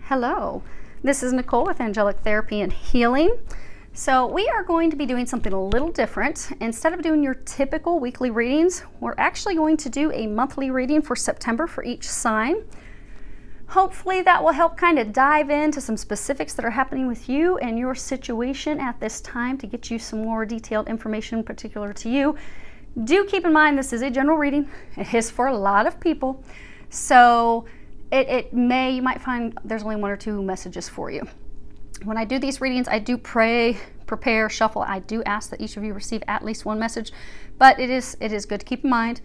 Hello, this is Nicole with Angelic Therapy and Healing. So we are going to be doing something a little different. Instead of doing your typical weekly readings, we're actually going to do a monthly reading for September for each sign. Hopefully that will help kind of dive into some specifics that are happening with you and your situation at this time to get you some more detailed information particular to you. Do keep in mind this is a general reading. It is for a lot of people. So you might find there's only one or two messages for you. When I do these readings, I do pray, prepare, shuffle. I do ask that each of you receive at least one message, but it is good to keep in mind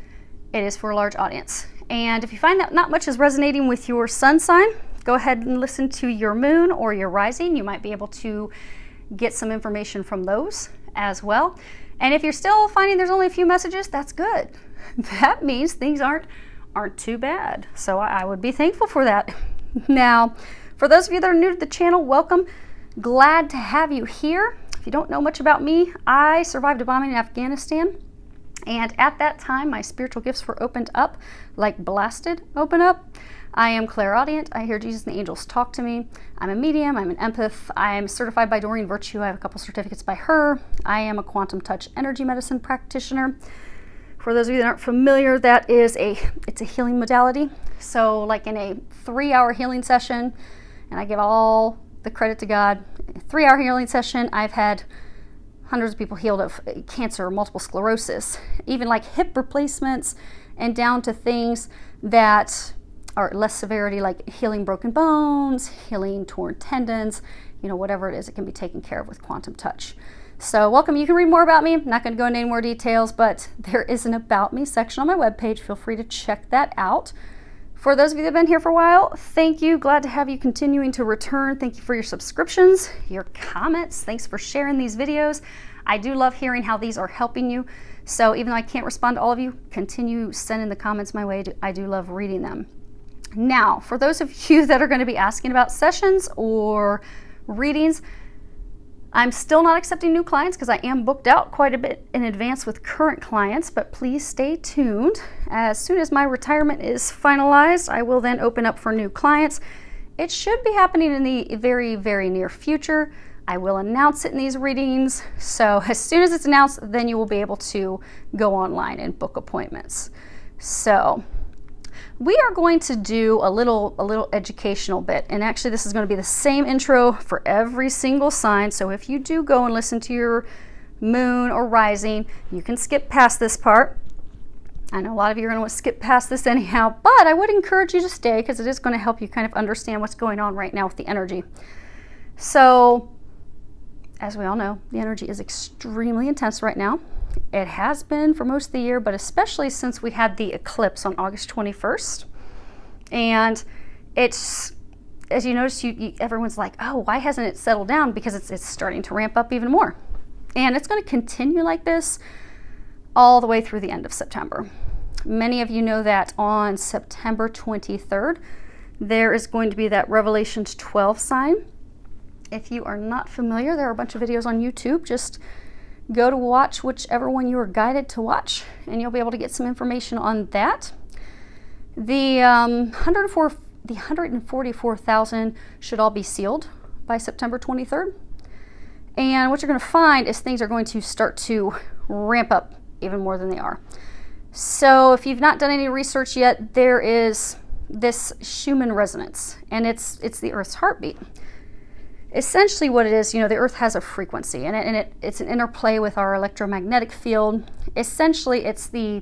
it is for a large audience. And if you find that not much is resonating with your sun sign, go ahead and listen to your moon or your rising. You might be able to get some information from those as well. And if you're still finding there's only a few messages, that's good. That means things aren't too bad. So I would be thankful for that. Now, for those of you that are new to the channel, welcome. Glad to have you here. If you don't know much about me, I survived a bombing in Afghanistan. And at that time, my spiritual gifts were opened up, like blasted open up. I am clairaudient. I hear Jesus and the angels talk to me. I'm a medium. I'm an empath. I am certified by Doreen Virtue. I have a couple certificates by her. I am a quantum touch energy medicine practitioner. For those of you that aren't familiar, that is it's a healing modality. So like in a 3-hour healing session, and I give all the credit to God, a 3-hour healing session, I've had hundreds of people healed of cancer, multiple sclerosis, even like hip replacements, and down to things that are less severity, like healing broken bones, healing torn tendons, whatever it is, it can be taken care of with quantum touch. So welcome. You can read more about me. I'm not going to go into any more details, but there is an About Me section on my webpage. Feel free to check that out. For those of you that have been here for a while, thank you. Glad to have you continuing to return. Thank you for your subscriptions, your comments. Thanks for sharing these videos. I do love hearing how these are helping you. So even though I can't respond to all of you, continue sending the comments my way. I do love reading them. Now, for those of you that are going to be asking about sessions or readings, I'm still not accepting new clients because I am booked out quite a bit in advance with current clients, but please stay tuned. As soon as my retirement is finalized, I will then open up for new clients. It should be happening in the very, very near future. I will announce it in these readings. So as soon as it's announced, then you will be able to go online and book appointments. So we are going to do a little educational bit, and actually this is going to be the same intro for every single sign. So if you do go and listen to your moon or rising, you can skip past this part. I know a lot of you are going to skip past this anyhow, but I would encourage you to stay because it is going to help you kind of understand what's going on right now with the energy. So as we all know, the energy is extremely intense right now. It has been for most of the year, but especially since we had the eclipse on August 21st. And it's, as you notice, everyone's like, oh, why hasn't it settled down? Because it's starting to ramp up even more. And it's going to continue like this all the way through the end of September. Many of you know that on September 23rd, there is going to be that Revelations 12 sign. If you are not familiar, there are a bunch of videos on YouTube. Just go to watch whichever one you are guided to watch, and you'll be able to get some information on that. The 144,000 should all be sealed by September 23rd. And what you're going to find is things are going to start to ramp up even more than they are. So if you've not done any research yet, there is this Schumann resonance, and it's the Earth's heartbeat. Essentially what it is, the Earth has a frequency, and it's an interplay with our electromagnetic field. Essentially, it's the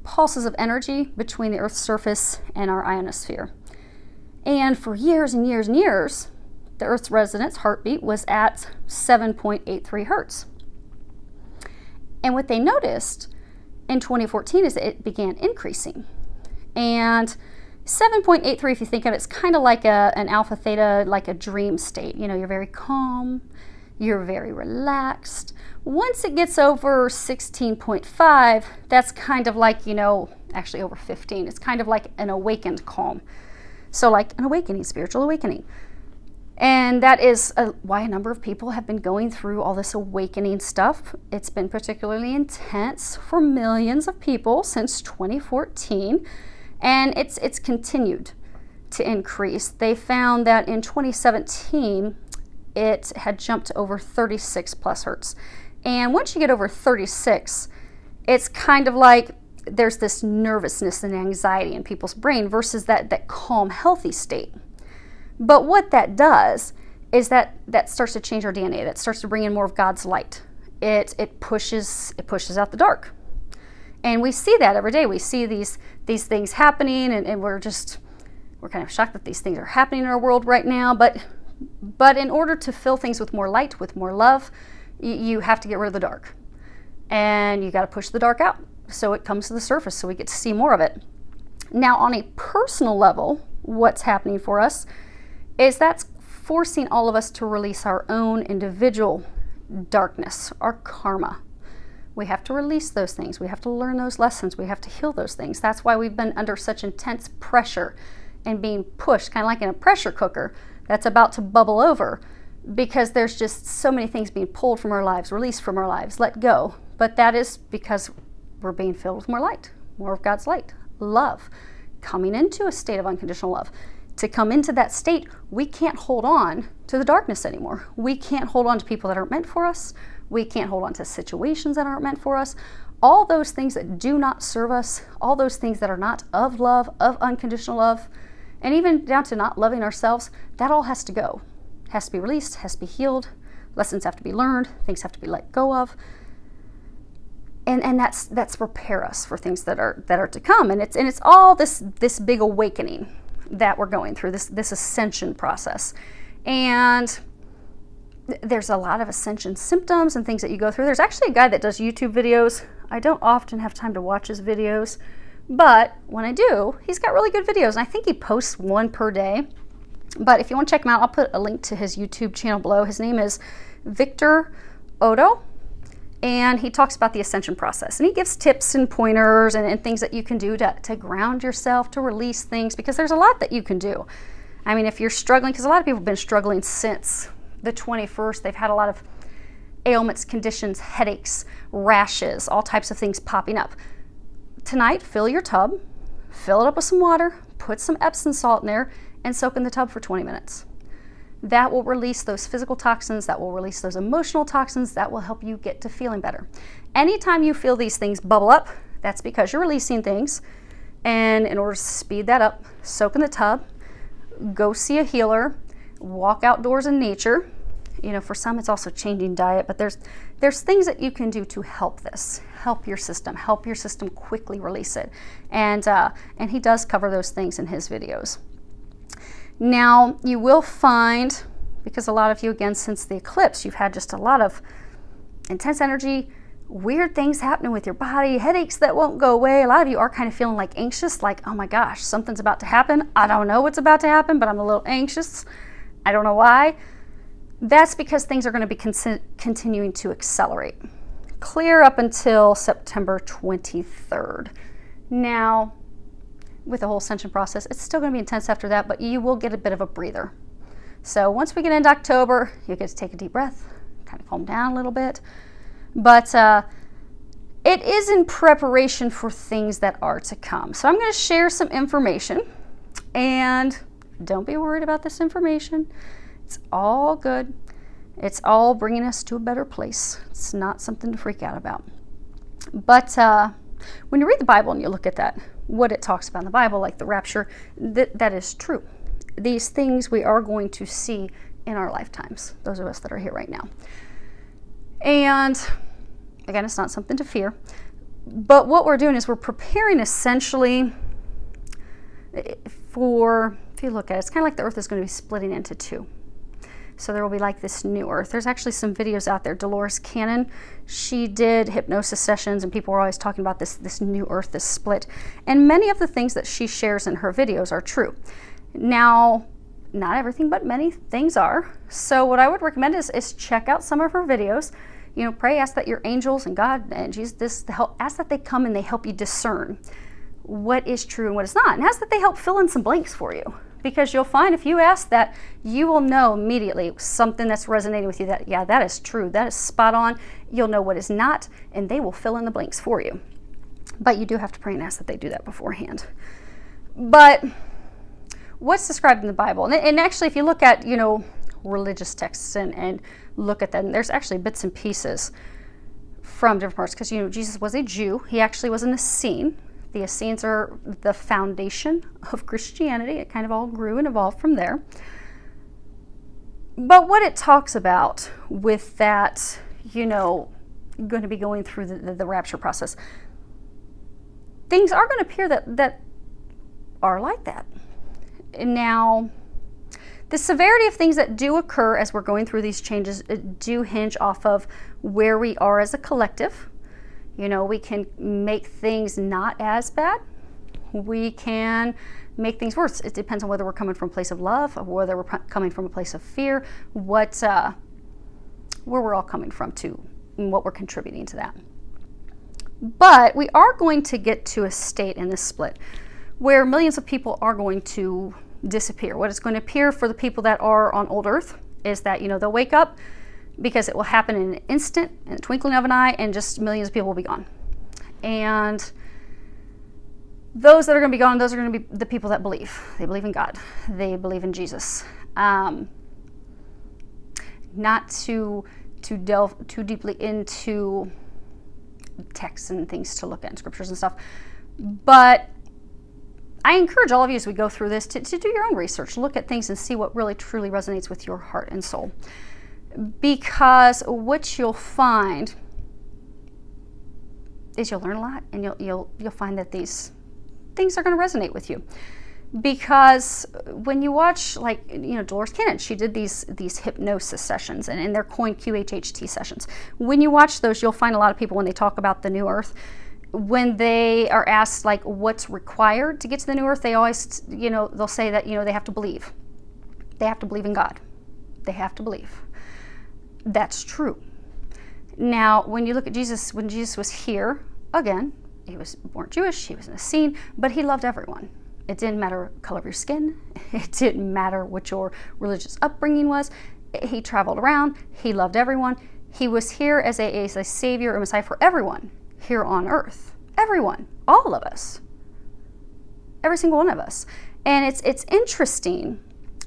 pulses of energy between the Earth's surface and our ionosphere. And for years and years and years, the Earth's resonance heartbeat was at 7.83 hertz. And what they noticed in 2014 is that it began increasing. And 7.83, if you think of it, it's kind of like an alpha theta, like a dream state. You're very calm, you're very relaxed. Once it gets over 16.5, that's kind of like, actually over 15, it's kind of like an awakened calm. So like an awakening, spiritual awakening. And that is why a number of people have been going through all this awakening stuff. It's been particularly intense for millions of people since 2014. And it's continued to increase. They found that in 2017, it had jumped to over 36 plus hertz. And once you get over 36, it's kind of like there's this nervousness and anxiety in people's brain versus that calm, healthy state. But what that does is that starts to change our DNA. That starts to bring in more of God's light. It pushes out the dark. And we see that every day. We see these things happening, and we're kind of shocked that these things are happening in our world right now. But in order to fill things with more light, with more love, you have to get rid of the dark. And you got to push the dark out so it comes to the surface so we get to see more of it. Now, on a personal level, what's happening for us is that's forcing all of us to release our own individual darkness, our karma. We have to release those things. We have to learn those lessons. We have to heal those things. That's why we've been under such intense pressure and being pushed, kind of like in a pressure cooker that's about to bubble over, because there's just so many things being pulled from our lives, released from our lives, let go. But that is because we're being filled with more light, more of God's light, love, coming into a state of unconditional love. To come into that state, we can't hold on to the darkness anymore. We can't hold on to people that aren't meant for us. We can't hold on to situations that aren't meant for us. All those things that do not serve us, all those things that are not of love, of unconditional love, and even down to not loving ourselves, that all has to go. Has to be released, has to be healed. Lessons have to be learned, things have to be let go of. And that's prepare us for things that are to come. And it's all this big awakening that we're going through, this ascension process. And there's a lot of ascension symptoms and things that you go through. There's actually a guy that does YouTube videos. I don't often have time to watch his videos, but when I do, he's got really good videos. And I think he posts one per day. But if you want to check him out, I'll put a link to his YouTube channel below. His name is Victor Odo, and he talks about the ascension process. And he gives tips and pointers and things that you can do to ground yourself, to release things, because there's a lot that you can do. I mean, if you're struggling, because a lot of people have been struggling since the 21st. They've had a lot of ailments, conditions, headaches, rashes, all types of things popping up. Tonight, fill your tub, fill it up with some water, put some Epsom salt in there, and soak in the tub for 20 minutes. That will release those physical toxins, that will release those emotional toxins, that will help you get to feeling better. Anytime you feel these things bubble up, that's because you're releasing things. And in order to speed that up, soak in the tub, go see a healer, walk outdoors in nature. You know, for some it's also changing diet, but there's things that you can do to help this, help your system quickly release it. And he does cover those things in his videos. Now, you will find, because a lot of you, again, since the eclipse, you've had just a lot of intense energy, weird things happening with your body, headaches that won't go away. A lot of you are kind of feeling like anxious, like, oh my gosh, something's about to happen. I don't know what's about to happen, but I'm a little anxious. I don't know why. That's because things are going to be continuing to accelerate. Clear up until September 23rd. Now, with the whole ascension process, it's still going to be intense after that, but you will get a bit of a breather. So once we get into October, you get to take a deep breath, kind of calm down a little bit. But it is in preparation for things that are to come. So I'm going to share some information, and don't be worried about this information. It's all good. It's all bringing us to a better place. It's not something to freak out about. But when you read the Bible and you look at that, what it talks about in the Bible, like the rapture, that is true. These things we are going to see in our lifetimes, those of us that are here right now. And again, it's not something to fear. But what we're doing is we're preparing essentially for, if you look at it, it's kind of like the earth is going to be splitting into two. So there will be like this new earth. There's actually some videos out there. Dolores Cannon, she did hypnosis sessions, and people were always talking about this new earth, this split. And many of the things that she shares in her videos are true. Now, not everything, but many things are. So what I would recommend is check out some of her videos. You know, pray, ask that your angels and God and Jesus, ask that they come and they help you discern what is true and what is not. And ask that they help fill in some blanks for you. Because you'll find if you ask that, you will know immediately something that's resonating with you that, yeah, that is true, that is spot on. You'll know what is not, and they will fill in the blanks for you. But you do have to pray and ask that they do that beforehand. But what's described in the Bible. And actually, if you look at, you know, religious texts and look at them, there's actually bits and pieces from different parts, because, you know, Jesus was a Jew. He actually was an Essene. The Essenes are the foundation of Christianity. It kind of all grew and evolved from there. But what it talks about with that, you know, going to be going through the rapture process, things are going to appear that are like that. Now, the severity of things that do occur as we're going through these changes do hinge off of where we are as a collective. You know, we can make things not as bad. We can make things worse. It depends on whether we're coming from a place of love or whether we're coming from a place of fear, where we're all coming from too, and what we're contributing to that. But we are going to get to a state in this split where millions of people are going to disappear. What is going to appear for the people that are on old Earth is that, you know, they'll wake up, because it will happen in an instant, in the twinkling of an eye, and just millions of people will be gone. And those that are going to be gone, those are going to be the people that believe. They believe in God. They believe in Jesus. Not to delve too deeply into texts and things to look at, scriptures and stuff, but I encourage all of you, as we go through this, to do your own research, look at things and see what really truly resonates with your heart and soul. Because what you'll find is you'll learn a lot, and you'll find that these things are going to resonate with you. Because when you watch, like, you know, Dolores Cannon, she did these hypnosis sessions, and they're coined QHHT sessions. When you watch those, you'll find a lot of people, when they talk about the new earth, when they are asked, like, what's required to get to the new earth, they always, you know, they'll say that, you know, they have to believe. They have to believe in God. They have to believe. That's true. Now, when you look at Jesus, when Jesus was here, again, he was born Jewish, he was an Essene, but he loved everyone. It didn't matter the color of your skin. It didn't matter what your religious upbringing was. He traveled around. He loved everyone. He was here as a savior, a Messiah for everyone here on earth. Everyone, all of us, every single one of us. And it's interesting,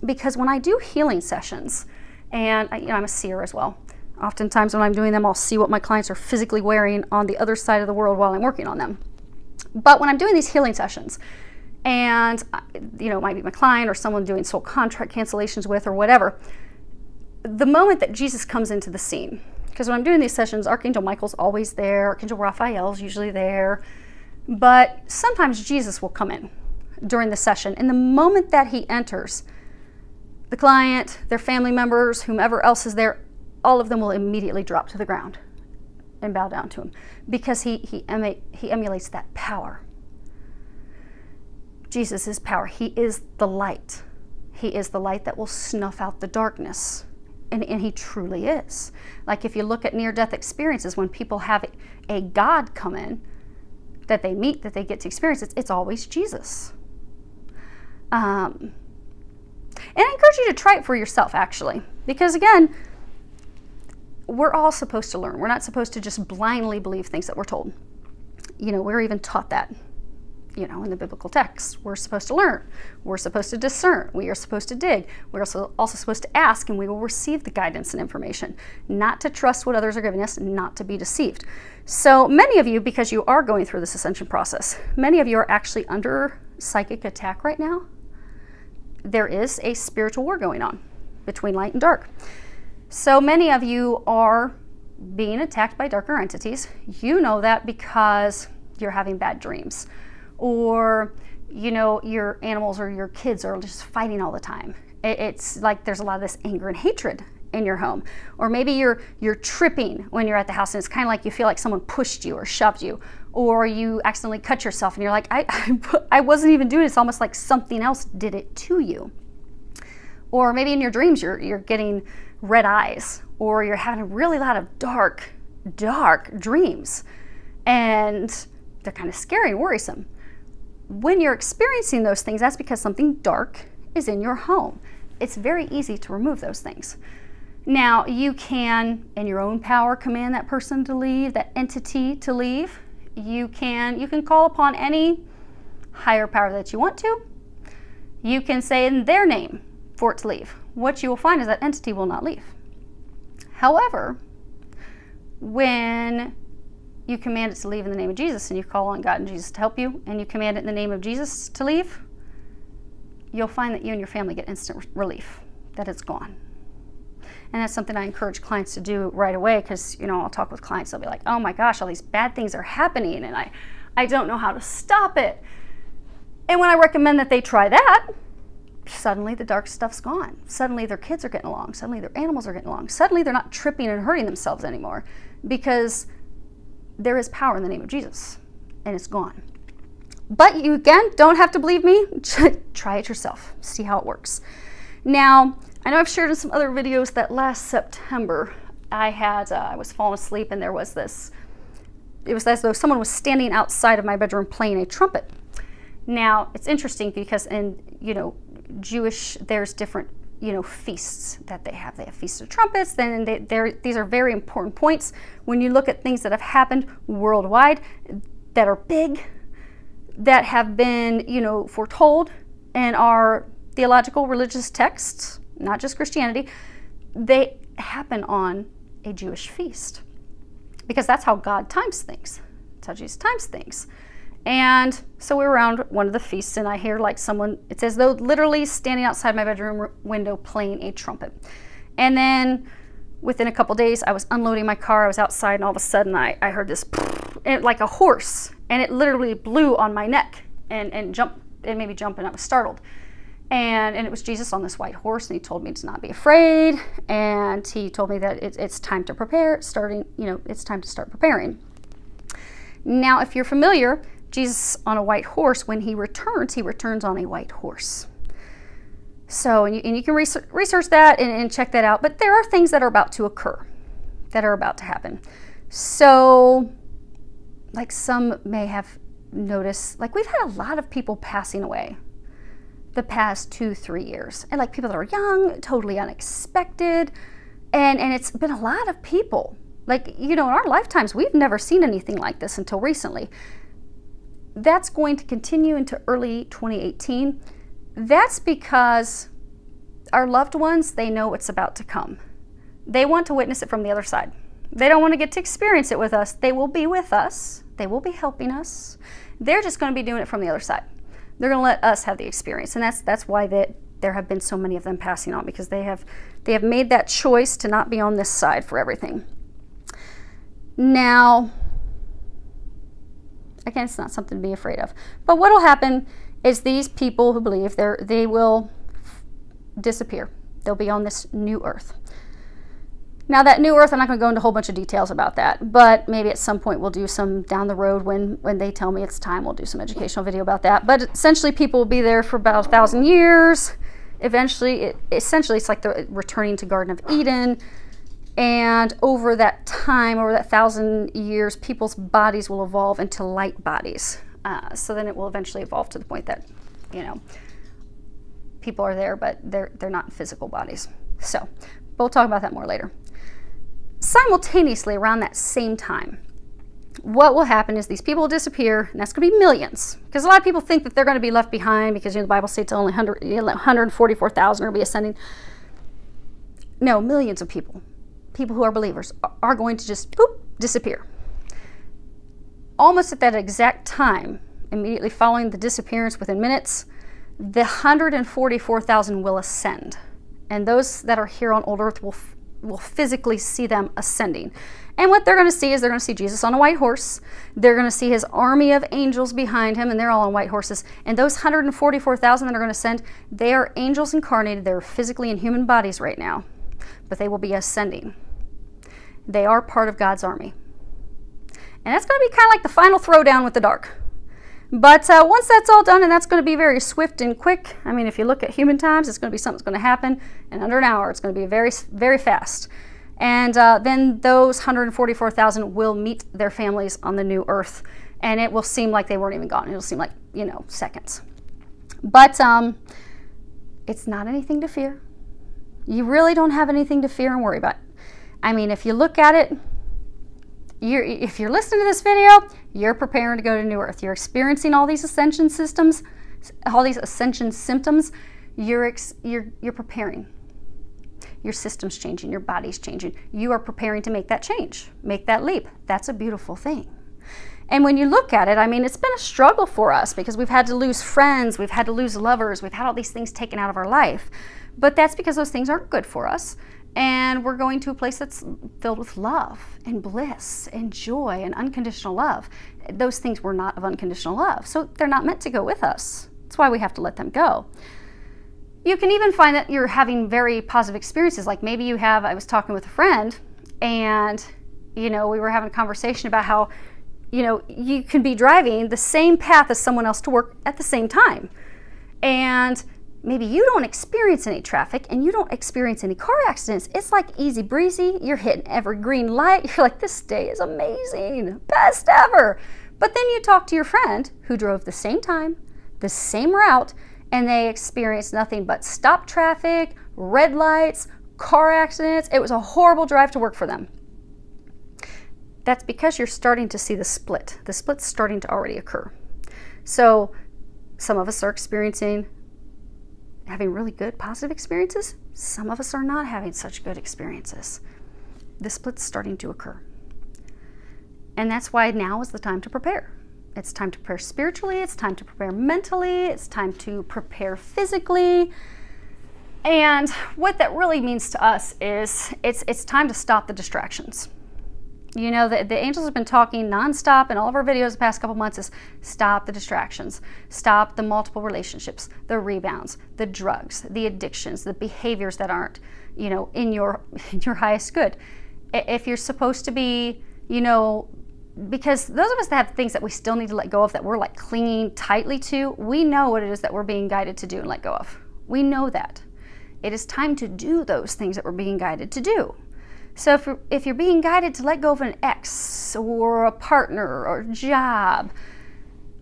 because when I do healing sessions, and you know, I'm a seer as well. Oftentimes when I'm doing them, I'll see what my clients are physically wearing on the other side of the world while I'm working on them. But when I'm doing these healing sessions, and, you know, it might be my client or someone doing soul contract cancellations with or whatever, the moment that Jesus comes into the scene, because when I'm doing these sessions, Archangel Michael's always there, Archangel Raphael's usually there, but sometimes Jesus will come in during the session, and the moment that he enters, the client, their family members, whomever else is there, all of them will immediately drop to the ground and bow down to him, because he emulates that power. Jesus is power. He is the light. He is the light that will snuff out the darkness. And he truly is. Like, if you look at near-death experiences, when people have a God come in, that they meet, that they get to experience, it's always Jesus. And I encourage you to try it for yourself, actually. Because, again, we're all supposed to learn. We're not supposed to just blindly believe things that we're told. You know, we're even taught that, you know, in the biblical texts. We're supposed to learn. We're supposed to discern. We are supposed to dig. We're also supposed to ask, and we will receive the guidance and information. Not to trust what others are giving us, not to be deceived. So many of you, because you are going through this ascension process, many of you are actually under psychic attack right now. There is a spiritual war going on between light and dark. So many of you are being attacked by darker entities. You know that because you're having bad dreams. Or, you know, your animals or your kids are just fighting all the time. It's like there's a lot of this anger and hatred in your home. Or maybe you're tripping when you're at the house, and it's kind of like you feel like someone pushed you or shoved you. Or you accidentally cut yourself and you're like, I wasn't even doing it. It's almost like something else did it to you. Or maybe in your dreams you're getting red eyes, or you're having a really lot of dark dreams. And they're kind of scary and worrisome. When you're experiencing those things, that's because something dark is in your home. It's very easy to remove those things. Now, you can, in your own power, command that person to leave, that entity to leave. You can call upon any higher power that you want to. You can say in their name for it to leave. What you will find is that entity will not leave. However, when you command it to leave in the name of Jesus, and you call on God and Jesus to help you, and you command it in the name of Jesus to leave, you'll find that you and your family get instant relief, that it's gone. And that's something I encourage clients to do right away, because, you know, I'll talk with clients, they'll be like, oh my gosh, all these bad things are happening, and I don't know how to stop it. And when I recommend that they try that, suddenly the dark stuff's gone. Suddenly their kids are getting along. Suddenly their animals are getting along. Suddenly they're not tripping and hurting themselves anymore, because there is power in the name of Jesus, and it's gone. But you, again, don't have to believe me. Try it yourself. See how it works. Now, I know I've shared in some other videos that last September I was falling asleep, and there was this, it was as though someone was standing outside of my bedroom playing a trumpet. Now, it's interesting because in, you know, Jewish, there's different, you know, feasts that they have. They have feasts of trumpets. Then these are very important points when you look at things that have happened worldwide that are big, that have been, you know, foretold in our theological religious texts, not just Christianity. They happen on a Jewish feast, because that's how God times things. That's how Jesus times things. And so we were around one of the feasts, and I hear like someone, it's as though literally standing outside my bedroom window playing a trumpet. And then within a couple days, I was unloading my car, I was outside, and all of a sudden I heard this like a horse, and it literally blew on my neck and jumped, it made me jump, and I was startled. And it was Jesus on this white horse, and he told me to not be afraid, and he told me that it's time to prepare, it's time to start preparing. Now, if you're familiar, Jesus on a white horse, when he returns on a white horse. So, and you can research that and check that out, but there are things that are about to occur, that are about to happen. So, like some may have noticed, like we've had a lot of people passing away the past 2-3 years, and like people that are young, totally unexpected, and it's been a lot of people. Like, you know, in our lifetimes, we've never seen anything like this until recently. That's going to continue into early 2018. That's because our loved ones, they know what's about to come. They want to witness it from the other side. They don't want to get to experience it with us. They will be with us. They will be helping us. They're just going to be doing it from the other side. They're going to let us have the experience. And that's why there have been so many of them passing on, because they have made that choice to not be on this side for everything. Now, again, it's not something to be afraid of. But what will happen is these people who believe, they will disappear. They'll be on this new earth. Now, that new earth, I'm not going to go into a whole bunch of details about that, but maybe at some point we'll do some down the road when they tell me it's time. We'll do some educational video about that. But essentially, people will be there for about 1,000 years. Eventually, it's like the returning to Garden of Eden. And over that time, over that 1,000 years, people's bodies will evolve into light bodies. So then it will eventually evolve to the point that, you know, people are there, but they're not physical bodies. So we'll talk about that more later. Simultaneously, around that same time, what will happen is these people will disappear, and that's going to be millions. Because a lot of people think that they're going to be left behind because, you know, the Bible states only 144,000 are going to be ascending. No, millions of people who are believers, are going to just, boop, disappear. Almost at that exact time, immediately following the disappearance within minutes, the 144,000 will ascend. And those that are here on old earth will physically see them ascending. And what they're going to see is they're going to see Jesus on a white horse. They're going to see his army of angels behind him, and they're all on white horses. And those 144,000 that are going to ascend, they are angels incarnated. They're physically in human bodies right now, but they will be ascending. They are part of God's army. And that's going to be kind of like the final throwdown with the dark. But once that's all done, and that's going to be very swift and quick. I mean, if you look at human times, it's going to be something that's going to happen in under an hour. It's going to be very, very fast. And then those 144,000 will meet their families on the new earth. And it will seem like they weren't even gone. It'll seem like, you know, seconds. But it's not anything to fear. You really don't have anything to fear and worry about. I mean, if you look at it, if you're listening to this video, you're preparing to go to New Earth. You're experiencing all these ascension systems, all these ascension symptoms, you're preparing. Your system's changing, your body's changing. You are preparing to make that change, make that leap. That's a beautiful thing. And when you look at it, I mean, it's been a struggle for us because we've had to lose friends, we've had to lose lovers, we've had all these things taken out of our life. But that's because those things aren't good for us. And we're going to a place that's filled with love and bliss and joy and unconditional love. Those things were not of unconditional love, so they're not meant to go with us. That's why we have to let them go. You can even find that you're having very positive experiences. Like maybe you have, I was talking with a friend and, we were having a conversation about how, you can be driving the same path as someone else to work at the same time. And maybe you don't experience any traffic and you don't experience any car accidents. It's like easy breezy. You're hitting every green light. You're like, this day is amazing, best ever. But then you talk to your friend who drove the same time, the same route, and they experienced nothing but stop traffic, red lights, car accidents. It was a horrible drive to work for them. That's because you're starting to see the split. The split's starting to already occur. So some of us are having really good positive experiences. Some of us are not having such good experiences. The split's starting to occur. And that's why now is the time to prepare. It's time to prepare spiritually, it's time to prepare mentally, it's time to prepare physically. And what that really means to us is it's time to stop the distractions. The angels have been talking nonstop in all of our videos the past couple months is stop the distractions, stop the multiple relationships, the rebounds, the drugs, the addictions, the behaviors that aren't, in your highest good. If you're supposed to be, because those of us that have things that we still need to let go of that we're like clinging tightly to, we know what it is that we're being guided to do and let go of. We know that. It is time to do those things that we're being guided to do. So if you're being guided to let go of an ex or a partner or a job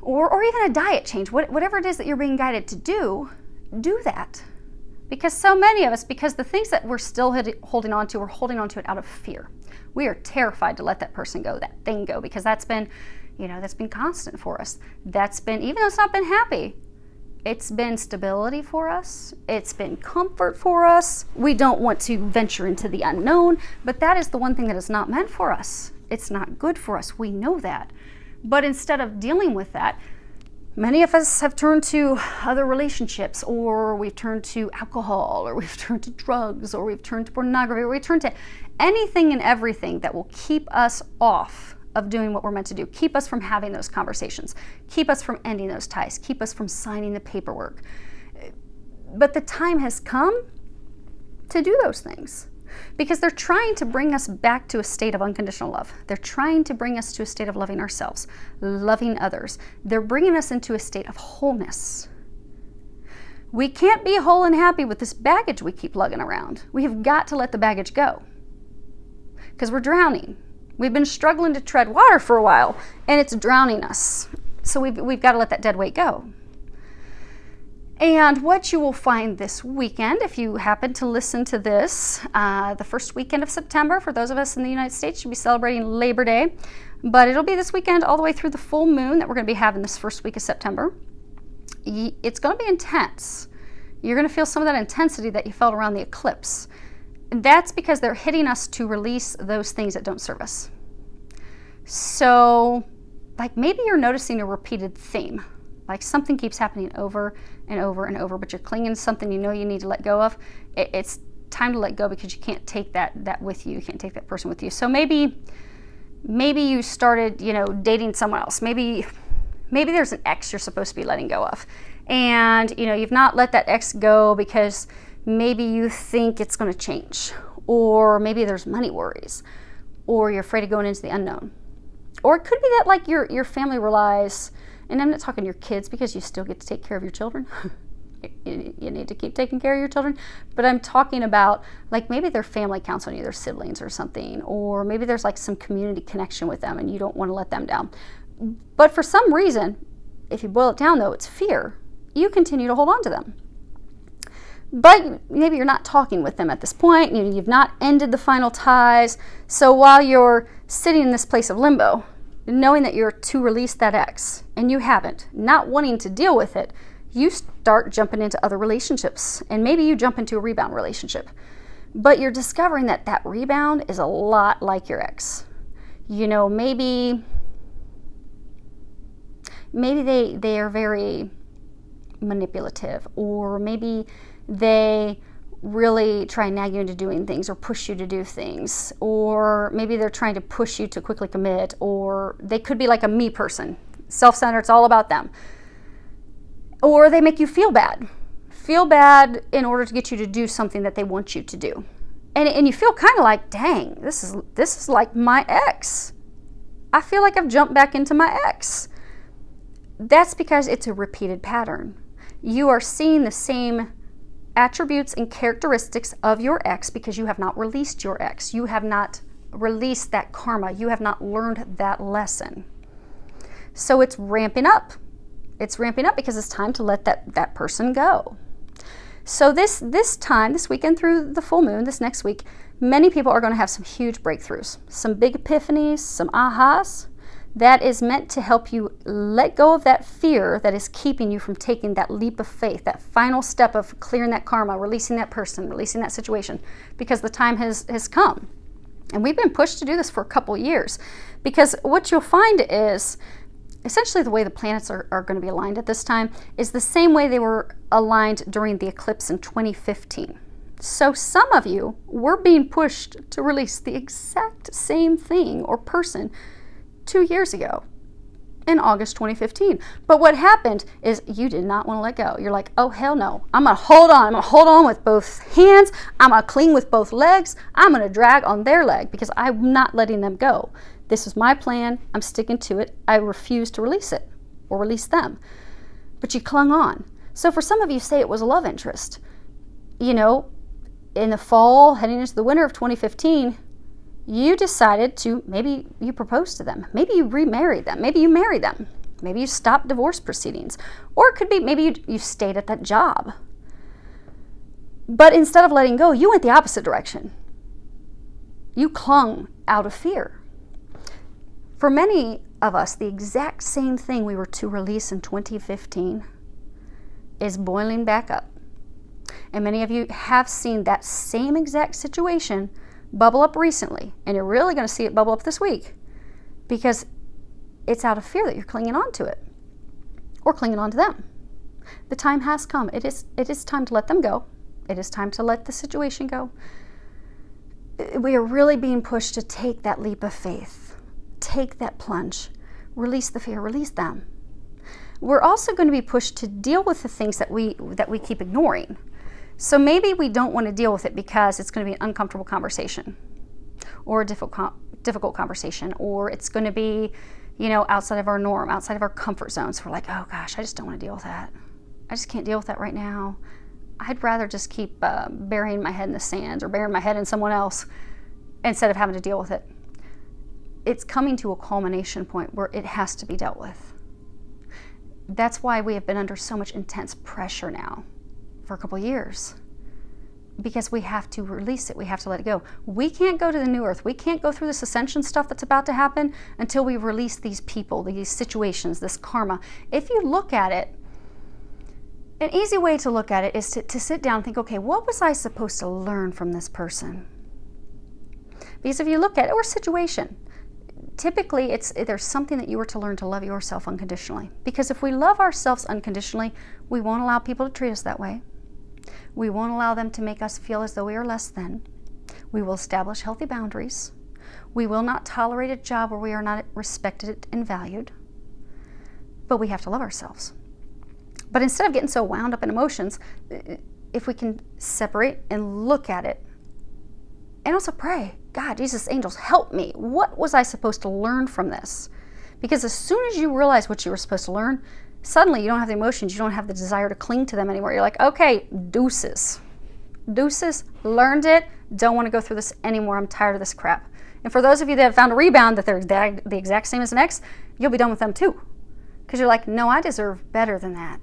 or even a diet change, whatever it is that you're being guided to do that. Because so many of us, because the things that we're still holding on to, we're holding on to it out of fear. We are terrified to let that person go, that thing go, because that's been, that's been constant for us. That's been, even though it's not been happy, it's been stability for us. It's been comfort for us. We don't want to venture into the unknown, but that is the one thing that is not meant for us. It's not good for us. We know that. But instead of dealing with that, many of us have turned to other relationships, or we've turned to alcohol, or we've turned to drugs, or we've turned to pornography, or we've turned to anything and everything that will keep us off of doing what we're meant to do, keep us from having those conversations, keep us from ending those ties, keep us from signing the paperwork. But the time has come to do those things because they're trying to bring us back to a state of unconditional love. They're trying to bring us to a state of loving ourselves, loving others. They're bringing us into a state of wholeness. We can't be whole and happy with this baggage we keep lugging around. We have got to let the baggage go because we're drowning. We've been struggling to tread water for a while, and it's drowning us. So we've got to let that dead weight go. And what you will find this weekend, if you happen to listen to this, the first weekend of September, for those of us in the United States, you'll be celebrating Labor Day. But it'll be this weekend all the way through the full moon that we're going to be having this first week of September. It's going to be intense. You're going to feel some of that intensity that you felt around the eclipse. And that's because they're hitting us to release those things that don't serve us. So, like maybe you're noticing a repeated theme. Like something keeps happening over and over and over, but you're clinging to something you know you need to let go of. It's time to let go because you can't take that with you. You can't take that person with you. So maybe you started, dating someone else. Maybe there's an ex you're supposed to be letting go of. And, you've not let that ex go because maybe you think it's going to change, or maybe there's money worries, or you're afraid of going into the unknown. Or it could be that like your family relies, and I'm not talking your kids because you still get to take care of your children. You need to keep taking care of your children, but I'm talking about like maybe their family counts on you, their siblings or something, or maybe there's like some community connection with them and you don't want to let them down. But for some reason, if you boil it down though, it's fear. You continue to hold on to them. But maybe you're not talking with them at this point. You've not ended the final ties. So while you're sitting in this place of limbo, knowing that you're to release that ex, and you haven't, not wanting to deal with it, you start jumping into other relationships, and maybe you jump into a rebound relationship, but you're discovering that that rebound is a lot like your ex. You know, maybe they are very manipulative, or maybe they really try and nag you into doing things or push you to do things, or maybe they're trying to push you to quickly commit, or they could be like a me person, self-centered, it's all about them. Or they make you feel bad in order to get you to do something that they want you to do. And you feel kind of like, dang, this is like my ex. I feel like I've jumped back into my ex. That's because it's a repeated pattern. You are seeing the same attributes and characteristics of your ex because you have not released your ex. You have not released that karma. You have not learned that lesson. So it's ramping up. It's ramping up because it's time to let that person go. So this weekend through the full moon, this next week, many people are going to have some huge breakthroughs, some big epiphanies, some ahas. That is meant to help you let go of that fear that is keeping you from taking that leap of faith, that final step of clearing that karma, releasing that person, releasing that situation, because the time has come. And we've been pushed to do this for a couple years, because what you'll find is essentially the way the planets are going to be aligned at this time is the same way they were aligned during the eclipse in 2015. So some of you were being pushed to release the exact same thing or person 2 years ago in August 2015. But what happened is you did not want to let go. You're like, oh, hell no. I'm going to hold on. I'm going to hold on with both hands. I'm going to cling with both legs. I'm going to drag on their leg because I'm not letting them go. This is my plan. I'm sticking to it. I refuse to release it or release them. But you clung on. So for some of you, say it was a love interest. You know, in the fall, heading into the winter of 2015, you decided to, maybe you proposed to them. Maybe you remarried them. Maybe you married them. Maybe you stopped divorce proceedings. Or it could be maybe you stayed at that job. But instead of letting go, you went the opposite direction. You clung out of fear. For many of us, the exact same thing we were to release in 2015 is boiling back up. And many of you have seen that same exact situation bubble up recently, and you're really going to see it bubble up this week because it's out of fear that you're clinging on to it or clinging on to them. The time has come. It is time to let them go. It is time to let the situation go. We are really being pushed to take that leap of faith, take that plunge, release the fear, release them. We're also going to be pushed to deal with the things that we keep ignoring. So maybe we don't want to deal with it because it's going to be an uncomfortable conversation or a difficult conversation, or it's going to be, you know, outside of our norm, outside of our comfort zone. So we're like, oh gosh, I just don't want to deal with that. I just can't deal with that right now. I'd rather just keep burying my head in the sand or burying my head in someone else instead of having to deal with it. It's coming to a culmination point where it has to be dealt with. That's why we have been under so much intense pressure now for a couple years, because we have to release it. We have to let it go. We can't go to the new earth. We can't go through this ascension stuff that's about to happen until we release these people, these situations, this karma. If you look at it, an easy way to look at it is to sit down and think, okay, what was I supposed to learn from this person? Because if you look at it, or situation, typically there's something that you were to learn to love yourself unconditionally. Because if we love ourselves unconditionally, we won't allow people to treat us that way. We won't allow them to make us feel as though we are less than. We will establish healthy boundaries. We will not tolerate a job where we are not respected and valued. But we have to love ourselves. But instead of getting so wound up in emotions, if we can separate and look at it, and also pray, God, Jesus, angels, help me. What was I supposed to learn from this? Because as soon as you realize what you were supposed to learn, suddenly you don't have the emotions, you don't have the desire to cling to them anymore. You're like, okay, deuces. Deuces, learned it, don't want to go through this anymore. I'm tired of this crap. And for those of you that have found a rebound that they're the exact same as an ex, you'll be done with them too. Because you're like, no, I deserve better than that.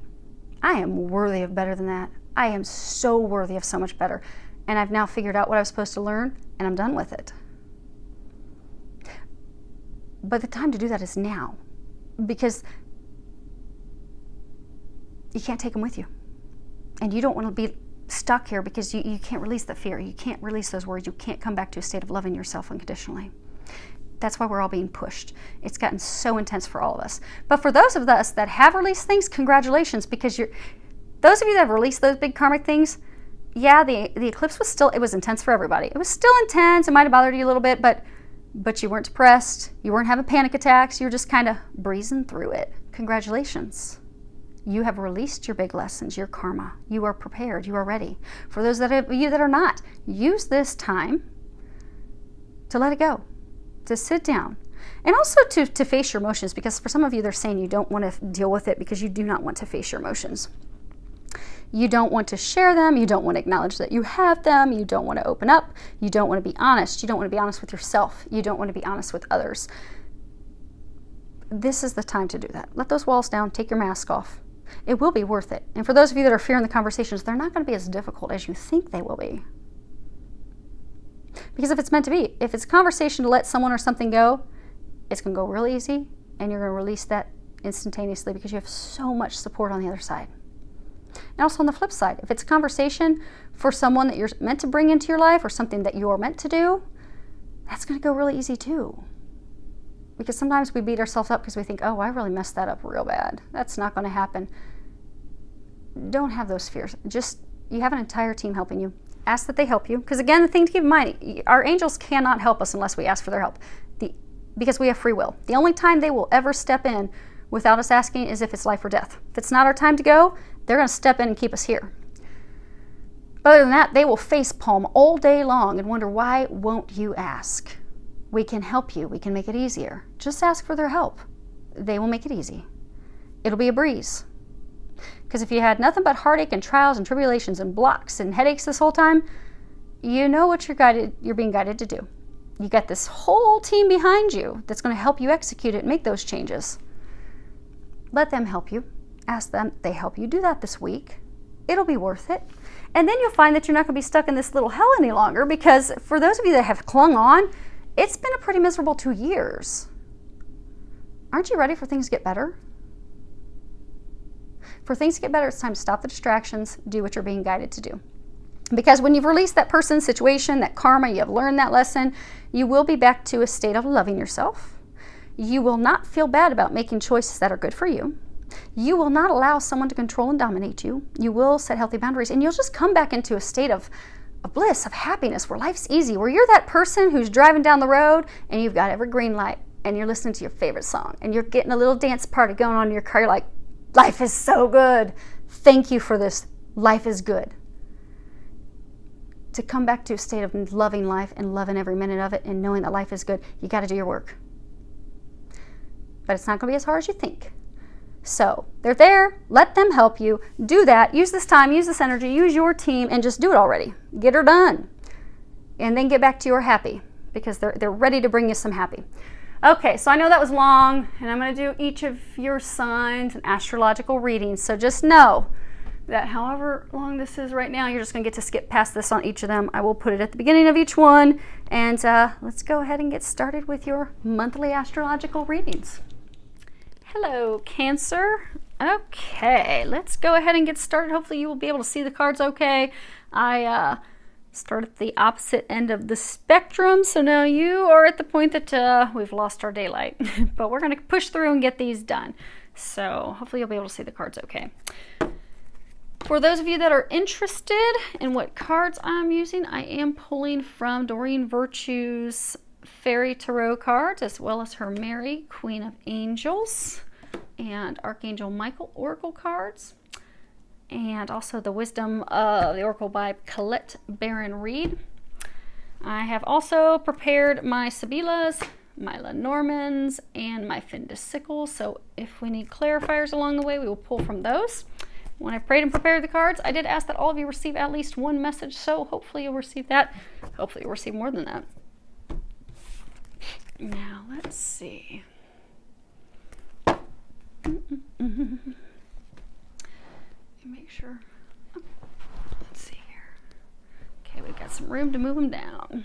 I am worthy of better than that. I am so worthy of so much better. And I've now figured out what I was supposed to learn, and I'm done with it. But the time to do that is now. Because you can't take them with you. And you don't want to be stuck here because you can't release the fear. You can't release those words. You can't come back to a state of loving yourself unconditionally. That's why we're all being pushed. It's gotten so intense for all of us. But for those of us that have released things, congratulations, because those of you that have released those big karmic things, yeah, the eclipse was still, it was intense for everybody. It was still intense. It might have bothered you a little bit, but you weren't depressed. You weren't having panic attacks. You were just kind of breezing through it. Congratulations. You have released your big lessons, your karma. You are prepared. You are ready. For those of you that are not, use this time to let it go, to sit down, and also to face your emotions, because for some of you, they're saying you don't want to deal with it because you do not want to face your emotions. You don't want to share them. You don't want to acknowledge that you have them. You don't want to open up. You don't want to be honest. You don't want to be honest with yourself. You don't want to be honest with others. This is the time to do that. Let those walls down. Take your mask off. It will be worth it. And for those of you that are fearing the conversations, they're not going to be as difficult as you think they will be. Because if it's meant to be, if it's a conversation to let someone or something go, it's going to go really easy, and you're going to release that instantaneously because you have so much support on the other side. And also on the flip side, if it's a conversation for someone that you're meant to bring into your life or something that you're meant to do, that's going to go really easy too. Because sometimes we beat ourselves up because we think, oh, I really messed that up real bad. That's not going to happen. Don't have those fears. Just, you have an entire team helping you. Ask that they help you. Because again, the thing to keep in mind, our angels cannot help us unless we ask for their help. Because we have free will. The only time they will ever step in without us asking is if it's life or death. If it's not our time to go, they're going to step in and keep us here. But other than that, they will face palm all day long and wonder, why won't you ask? We can help you. We can make it easier. Just ask for their help. They will make it easy. It'll be a breeze. Because if you had nothing but heartache and trials and tribulations and blocks and headaches this whole time, you know what you're being guided to do. You got this whole team behind you that's going to help you execute it and make those changes. Let them help you. Ask them, they help you do that this week. It'll be worth it. And then you'll find that you're not going to be stuck in this little hell any longer, because for those of you that have clung on, it's been a pretty miserable 2 years. Aren't you ready for things to get better? For things to get better, it's time to stop the distractions, do what you're being guided to do. Because when you've released that person, situation, that karma, you have learned that lesson, you will be back to a state of loving yourself. You will not feel bad about making choices that are good for you. You will not allow someone to control and dominate you. You will set healthy boundaries, and you'll just come back into a state of bliss, of happiness, where life's easy, where you're that person who's driving down the road and you've got every green light and you're listening to your favorite song and you're getting a little dance party going on in your car. You're like, life is so good. Thank you for this. Life is good. To come back to a state of loving life and loving every minute of it and knowing that life is good, you got to do your work. But it's not going to be as hard as you think. So they're there. Let them help you. Do that. Use this time, use this energy, use your team, and just do it already. Get her done. And then get back to your happy, because they're ready to bring you some happy. Okay, so I know that was long, and I'm going to do each of your signs and astrological readings. So just know that however long this is right now, you're just going to get to skip past this on each of them. I will put it at the beginning of each one. And let's go ahead and get started with your monthly astrological readings. Hello, Cancer. Okay, let's go ahead and get started. Hopefully you will be able to see the cards okay. I started at the opposite end of the spectrum, so now you are at the point that we've lost our daylight. But we're going to push through and get these done. So hopefully you'll be able to see the cards okay. For those of you that are interested in what cards I'm using, I am pulling from Doreen Virtue's Fairy Tarot cards, as well as her Mary, Queen of Angels, and Archangel Michael Oracle cards, and also the Wisdom of the Oracle by Colette Baron Reed. I have also prepared my Sibylla's, my Lenormands, and my Findicicles, so if we need clarifiers along the way, we will pull from those. When I prayed and prepared the cards, I did ask that all of you receive at least one message, so hopefully you'll receive that. Hopefully you'll receive more than that. Now, let's see. Make sure. Oh, let's see here. Okay, we've got some room to move them down.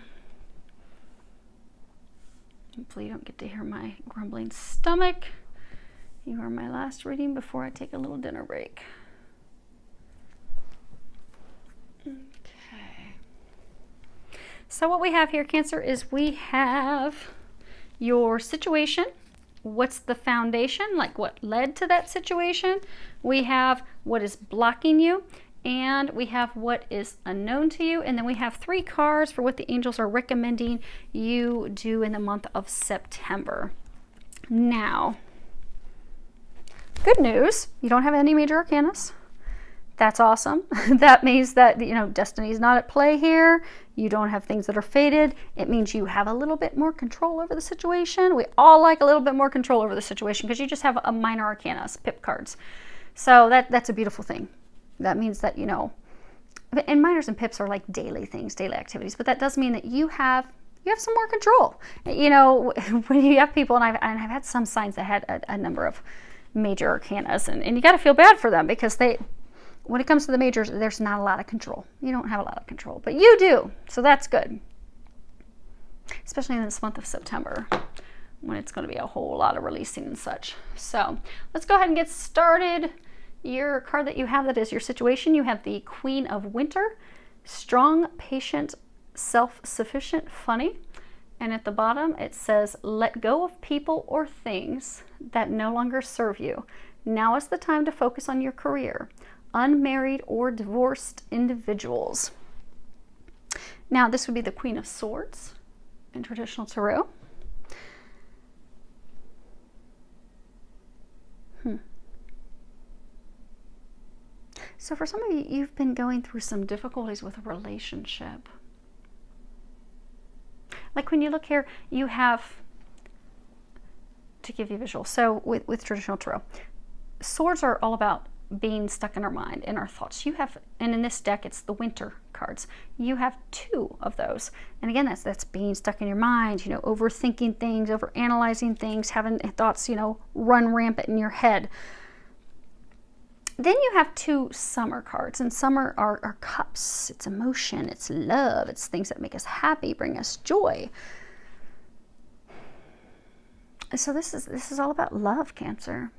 Hopefully you don't get to hear my grumbling stomach. You are my last reading before I take a little dinner break. So what we have here, Cancer, is we have your situation. What's the foundation, like what led to that situation? We have what is blocking you, and we have what is unknown to you, and then we have 3 cards for what the angels are recommending you do in the month of September. Now, good news, you don't have any major arcanas. That's awesome. That means that, you know, destiny is not at play here. You don't have things that are fated. It means you have a little bit more control over the situation. We all like a little bit more control over the situation because you just have a minor arcanas, pip cards. So that's a beautiful thing. That means that, you know, and minors and pips are like daily things, daily activities, but that does mean that you have some more control. You know, when you have people, and I've had some signs that had a number of major arcanas, and you got to feel bad for them because when it comes to the majors, there's not a lot of control. You don't have a lot of control, but you do. So that's good. Especially in this month of September, when it's going to be a whole lot of releasing and such. So let's go ahead and get started. Your card that you have that is your situation, you have the Queen of Winter, strong, patient, self-sufficient, funny. And at the bottom, it says, let go of people or things that no longer serve you. Now is the time to focus on your career. Unmarried or divorced individuals. Now, this would be the Queen of Swords in traditional tarot. So for some of you, you've been going through some difficulties with a relationship. Like when you look here, you have, to give you a visual, so with traditional tarot, swords are all about being stuck in our mind, in our thoughts. You have, and in this deck, it's the winter cards. You have 2 of those. And again, that's being stuck in your mind, you know, overthinking things, overanalyzing things, having thoughts, you know, run rampant in your head. Then you have 2 summer cards, and summer are cups. It's emotion, it's love, it's things that make us happy, bring us joy. So this is all about love, Cancer.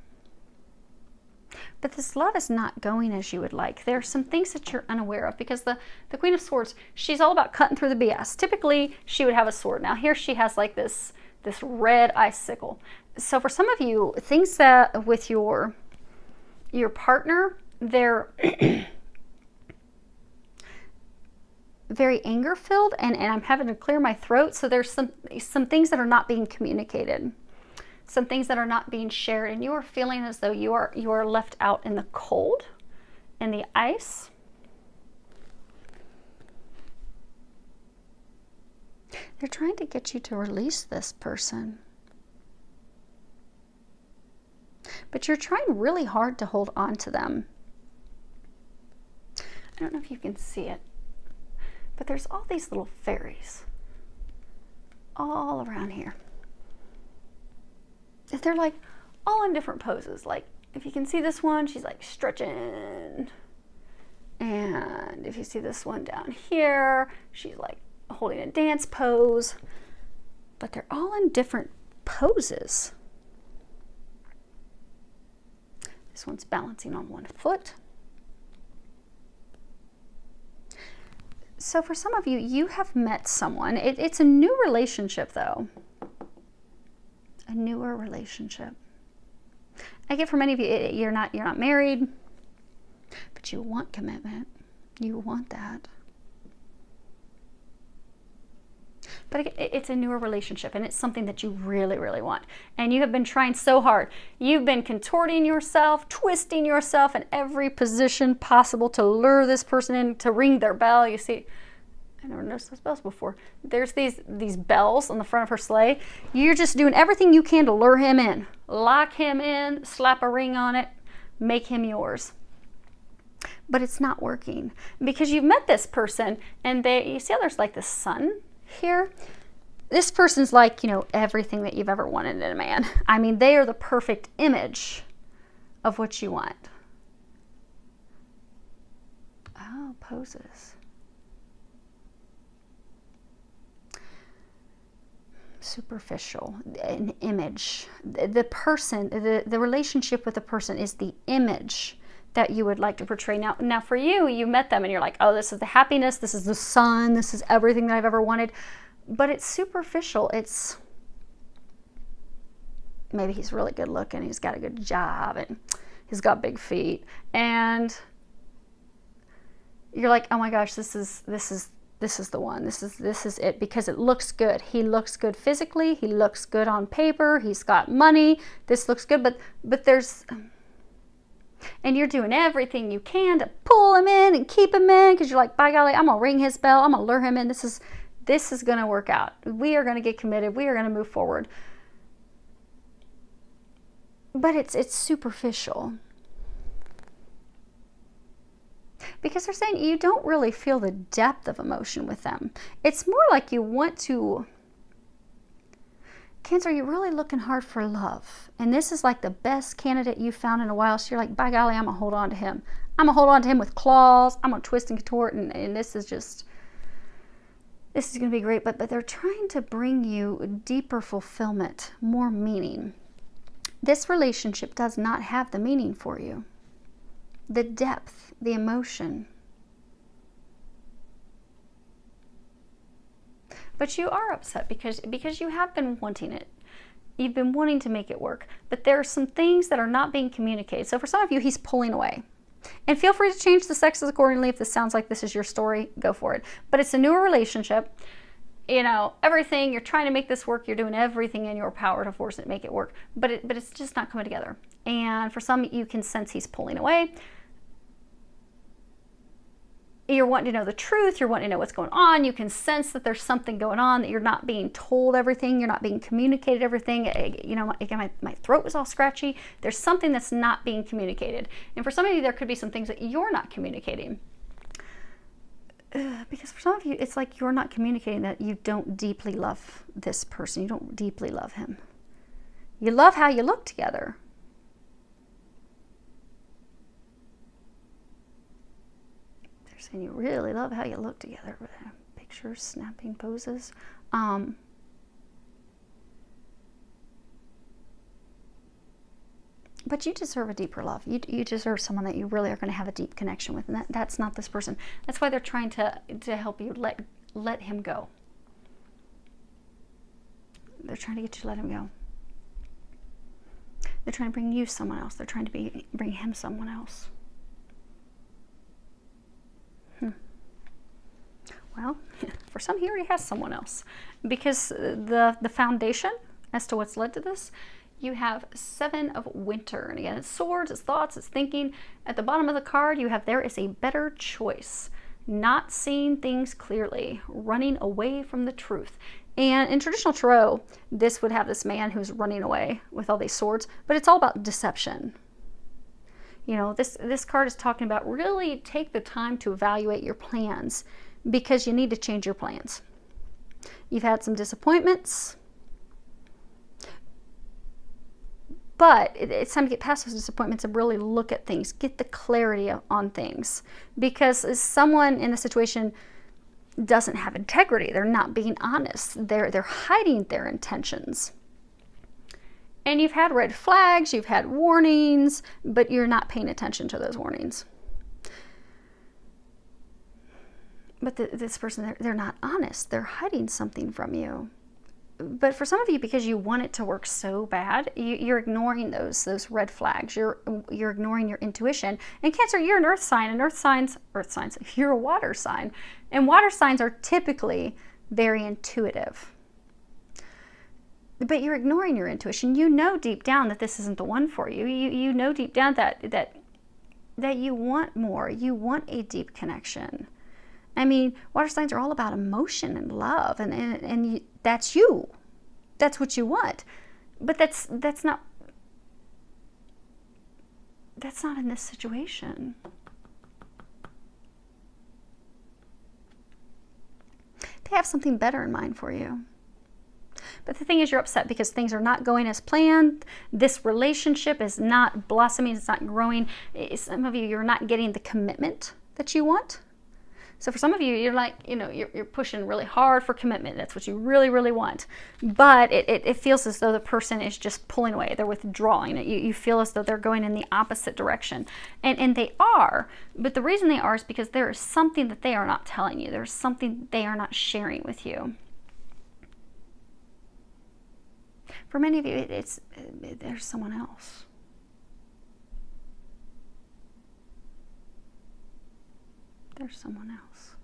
But this love is not going as you would like. There are some things that you're unaware of because the Queen of Swords, she's all about cutting through the BS. Typically, she would have a sword. Now here she has like this red icicle. So for some of you, things that with your partner, they're very anger filled, and I'm having to clear my throat. So there's some things that are not being communicated. Some things that are not being shared, and you are feeling as though you are left out in the cold and the ice. They're trying to get you to release this person. But you're trying really hard to hold on to them. I don't know if you can see it, but there's all these little fairies all around here. They're like all in different poses. Like if you can see this one, she's like stretching. And if you see this one down here, she's like holding a dance pose. But they're all in different poses. This one's balancing on one foot. So for some of you, you have met someone. It's a new relationship though. A newer relationship. I get for many of you, you're not married, but you want commitment. You want that. But it's a newer relationship, and it's something that you really, really want. And you have been trying so hard. You've been contorting yourself, twisting yourself in every position possible to lure this person in, to ring their bell. You see, I never noticed those bells before. There's these bells on the front of her sleigh. You're just doing everything you can to lure him in. Lock him in, slap a ring on it, make him yours. But it's not working because you've met this person, and you see how there's like the sun here? This person's like, you know, everything that you've ever wanted in a man. I mean, they are the perfect image of what you want. Oh, poses. Superficial, an image. The person, the relationship with the person is the image that you would like to portray. Now for you, you met them and you're like, oh, this is the happiness, this is the sun, this is everything that I've ever wanted. But it's superficial. It's maybe he's really good looking, he's got a good job, and he's got big feet, and you're like, oh my gosh, this is the one. This is it, because it looks good. He looks good physically. He looks good on paper. He's got money. This looks good, but there's, and you're doing everything you can to pull him in and keep him in, because you're like, by golly, I'm gonna ring his bell. I'm gonna lure him in. This is gonna work out. We are gonna get committed. We are gonna move forward. But it's superficial. Because they're saying you don't really feel the depth of emotion with them. It's more like you want to, Cancer, you're really looking hard for love. And this is like the best candidate you've found in a while. So you're like, by golly, I'm going to hold on to him. I'm going to hold on to him with claws. I'm going to twist and contort. And this is going to be great. But they're trying to bring you deeper fulfillment, more meaning. This relationship does not have the meaning for you. The depth, the emotion. But you are upset because you have been wanting it. You've been wanting to make it work. But there are some things that are not being communicated. So for some of you, he's pulling away. And feel free to change the sexes accordingly. If this sounds like this is your story, go for it. But it's a newer relationship. You know, everything, you're trying to make this work. You're doing everything in your power to force it to make it work. But it's just not coming together. And for some, you can sense he's pulling away. You're wanting to know the truth. You're wanting to know what's going on. You can sense that there's something going on, that you're not being told everything. You're not being communicated everything. You know, again, my throat was all scratchy. There's something that's not being communicated. And for some of you, there could be some things that you're not communicating. Because for some of you, it's like you're not communicating that you don't deeply love this person. You don't deeply love him. You love how you look together. And you really love how you look together. Pictures, snapping poses. But you deserve a deeper love. You deserve someone that you really are going to have a deep connection with. And that's not this person. That's why they're trying to help you let him go. They're trying to get you to let him go. They're trying to bring you someone else. They're trying to bring him someone else. Well, for some, he already has someone else. Because the foundation as to what's led to this, you have 7 of Winter. And again, it's swords, it's thoughts, it's thinking. At the bottom of the card, you have there is a better choice. Not seeing things clearly. Running away from the truth. And in traditional tarot, this would have this man who's running away with all these swords. But it's all about deception. You know, this card is talking about really take the time to evaluate your plans. Because you need to change your plans. You've had some disappointments. But it's time to get past those disappointments and really look at things. Get the clarity on things. Because someone in a situation doesn't have integrity. They're not being honest. They're hiding their intentions. And you've had red flags. You've had warnings. But you're not paying attention to those warnings. But this person, they're not honest. They're hiding something from you. But for some of you, because you want it to work so bad, you're ignoring those red flags. You're ignoring your intuition. And Cancer, you're an earth sign. And earth signs, you're a water sign. And water signs are typically very intuitive. But you're ignoring your intuition. You know deep down that this isn't the one for you. You know deep down that you want more. You want a deep connection. I mean, water signs are all about emotion and love, and that's you. That's what you want. But that's not in this situation. They have something better in mind for you. But the thing is, you're upset because things are not going as planned. This relationship is not blossoming. It's not growing. Some of you, you're not getting the commitment that you want. So for some of you, you're like, you're pushing really hard for commitment. That's what you really, really want. But it feels as though the person is just pulling away. They're withdrawing. You feel as though they're going in the opposite direction. And they are. But the reason they are is because there is something that they are not telling you. There's something they are not sharing with you. For many of you, there's someone else. There's someone else.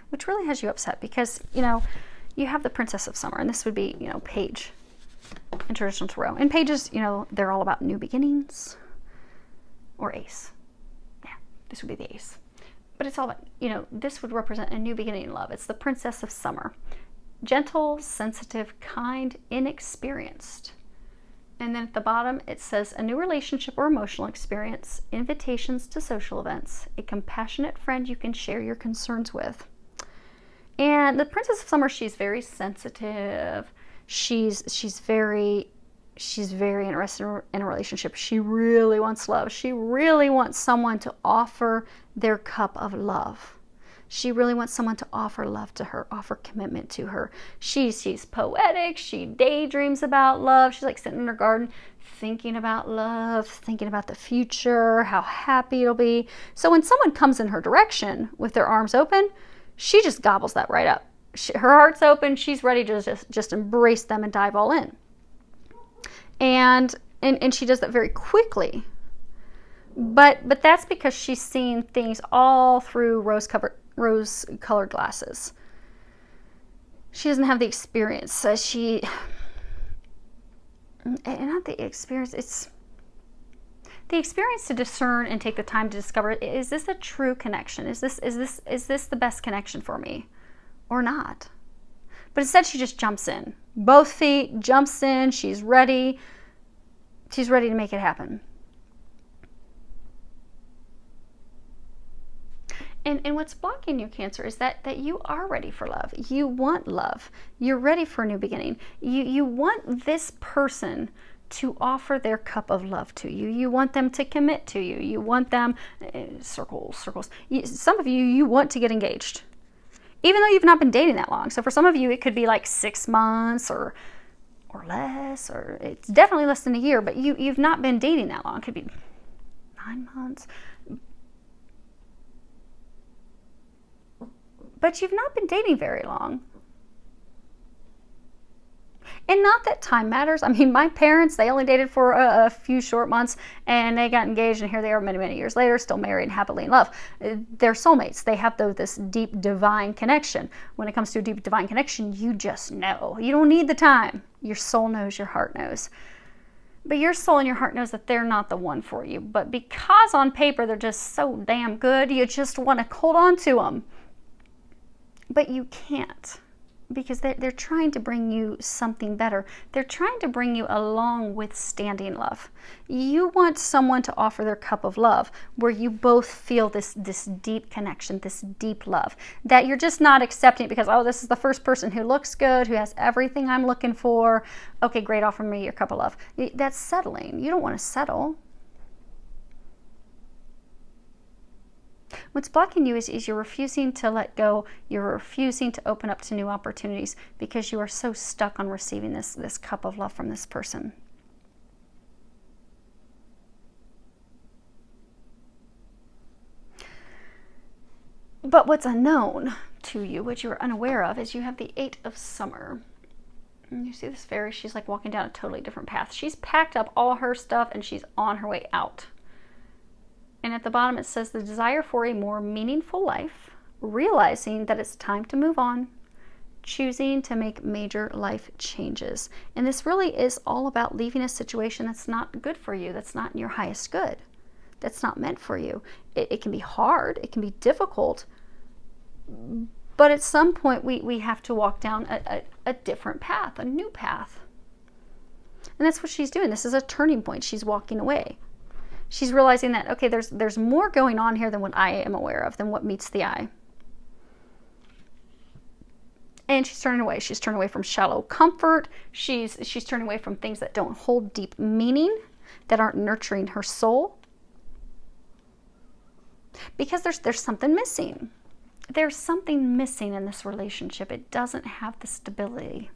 Which really has you upset because, you have the Princess of Summer, and this would be, page in traditional tarot. And pages, they're all about new beginnings or ace. Yeah, this would be the ace. But it's all about, this would represent a new beginning in love. It's the Princess of Summer. Gentle, sensitive, kind, inexperienced. And then at the bottom, it says a new relationship or emotional experience, invitations to social events, a compassionate friend you can share your concerns with. And the Princess of Summer, she's very sensitive. She's very interested in a relationship. She really wants love. She really wants someone to offer their cup of love. She really wants someone to offer love to her, offer commitment to her. She's poetic. She daydreams about love. She's like sitting in her garden thinking about love, thinking about the future, how happy it'll be. So when someone comes in her direction with their arms open, she just gobbles that right up. Her heart's open. She's ready to just embrace them and dive all in. And she does that very quickly. But that's because she's seen things all through rose-colored glasses. She doesn't have the experience. Not the experience. It's the experience to discern and take the time to discover: is this a true connection? Is this the best connection for me, or not? But instead, she just jumps in. Both feet, jumps in. She's ready. She's ready to make it happen. And what's blocking you, Cancer, is that you are ready for love. You want love. You're ready for a new beginning. You want this person to offer their cup of love to you. You want them to commit to you. You want them, circles. Some of you want to get engaged, even though you've not been dating that long. So for some of you, it could be like 6 months or less, or it's definitely less than a year, but you've not been dating that long. It could be 9 months. But you've not been dating very long. And not that time matters. I mean, my parents, they only dated for a few short months, and they got engaged, and here they are many, many years later, still married and happily in love. They're soulmates. They have this deep divine connection. When it comes to a deep divine connection, you just know. You don't need the time. Your soul knows, your heart knows. But your soul and your heart knows that they're not the one for you. But because on paper they're just so damn good, you just want to hold on to them. But you can't, because they're trying to bring you something better. They're trying to bring you a long withstanding love. You want someone to offer their cup of love where you both feel this deep connection, this deep love, that you're just not accepting it because, oh, this is the first person who looks good, who has everything I'm looking for. Okay, great, offer me your cup of love. That's settling. You don't want to settle. What's blocking you is you're refusing to let go. You're refusing to open up to new opportunities because you are so stuck on receiving this cup of love from this person. But what's unknown to you, what you're unaware of, is you have the 8 of Summer. And you see this fairy, she's like walking down a totally different path. She's packed up all her stuff and she's on her way out. And at the bottom it says the desire for a more meaningful life, realizing that it's time to move on, choosing to make major life changes. And this really is all about leaving a situation that's not good for you, that's not in your highest good, that's not meant for you. It can be hard, it can be difficult, but at some point we have to walk down a different path, a new path. And that's what she's doing. This is a turning point. She's walking away. She's realizing that, okay, there's more going on here than what I am aware of, than what meets the eye. And she's turning away. She's turning away from shallow comfort. She's turning away from things that don't hold deep meaning, that aren't nurturing her soul. because there's something missing. There's something missing in this relationship. It doesn't have the stability.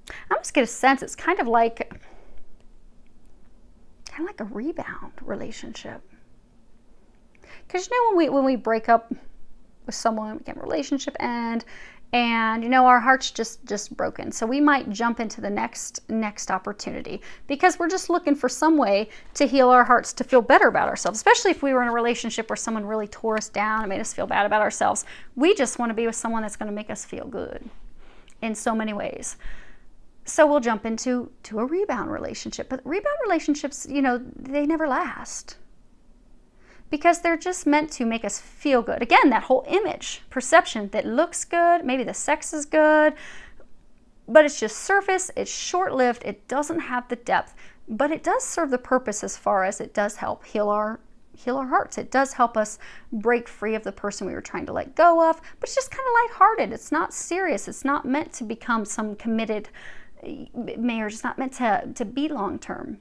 I almost get a sense it's kind of like a rebound relationship. Because you know, when we break up with someone, we get a relationship end, and you know, our heart's just broken. So we might jump into the next opportunity because we're just looking for some way to heal our hearts, to feel better about ourselves, especially if we were in a relationship where someone really tore us down and made us feel bad about ourselves. We just want to be with someone that's going to make us feel good in so many ways. So we'll jump into a rebound relationship. But rebound relationships, you know, they never last because they're just meant to make us feel good. Again, that whole image, perception that looks good, maybe the sex is good, but it's just surface, it's short-lived, it doesn't have the depth, but it does serve the purpose as far as it does help heal our hearts. It does help us break free of the person we were trying to let go of, but it's just kind of lighthearted. It's not serious. It's not meant to become some committed marriage. It's not meant to be long-term.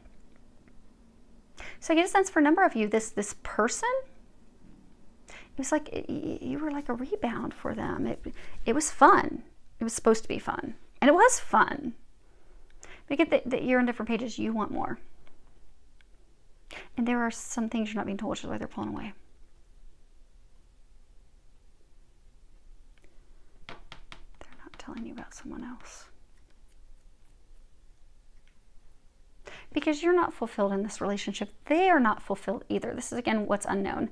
So I get a sense for a number of you, this person, it was like you were like a rebound for them. It was fun. It was supposed to be fun. And it was fun. But I get that you're on different pages. You want more. And there are some things you're not being told, which is why they're pulling away. They're not telling you about someone else. Because you're not fulfilled in this relationship. They are not fulfilled either. This is, again, what's unknown.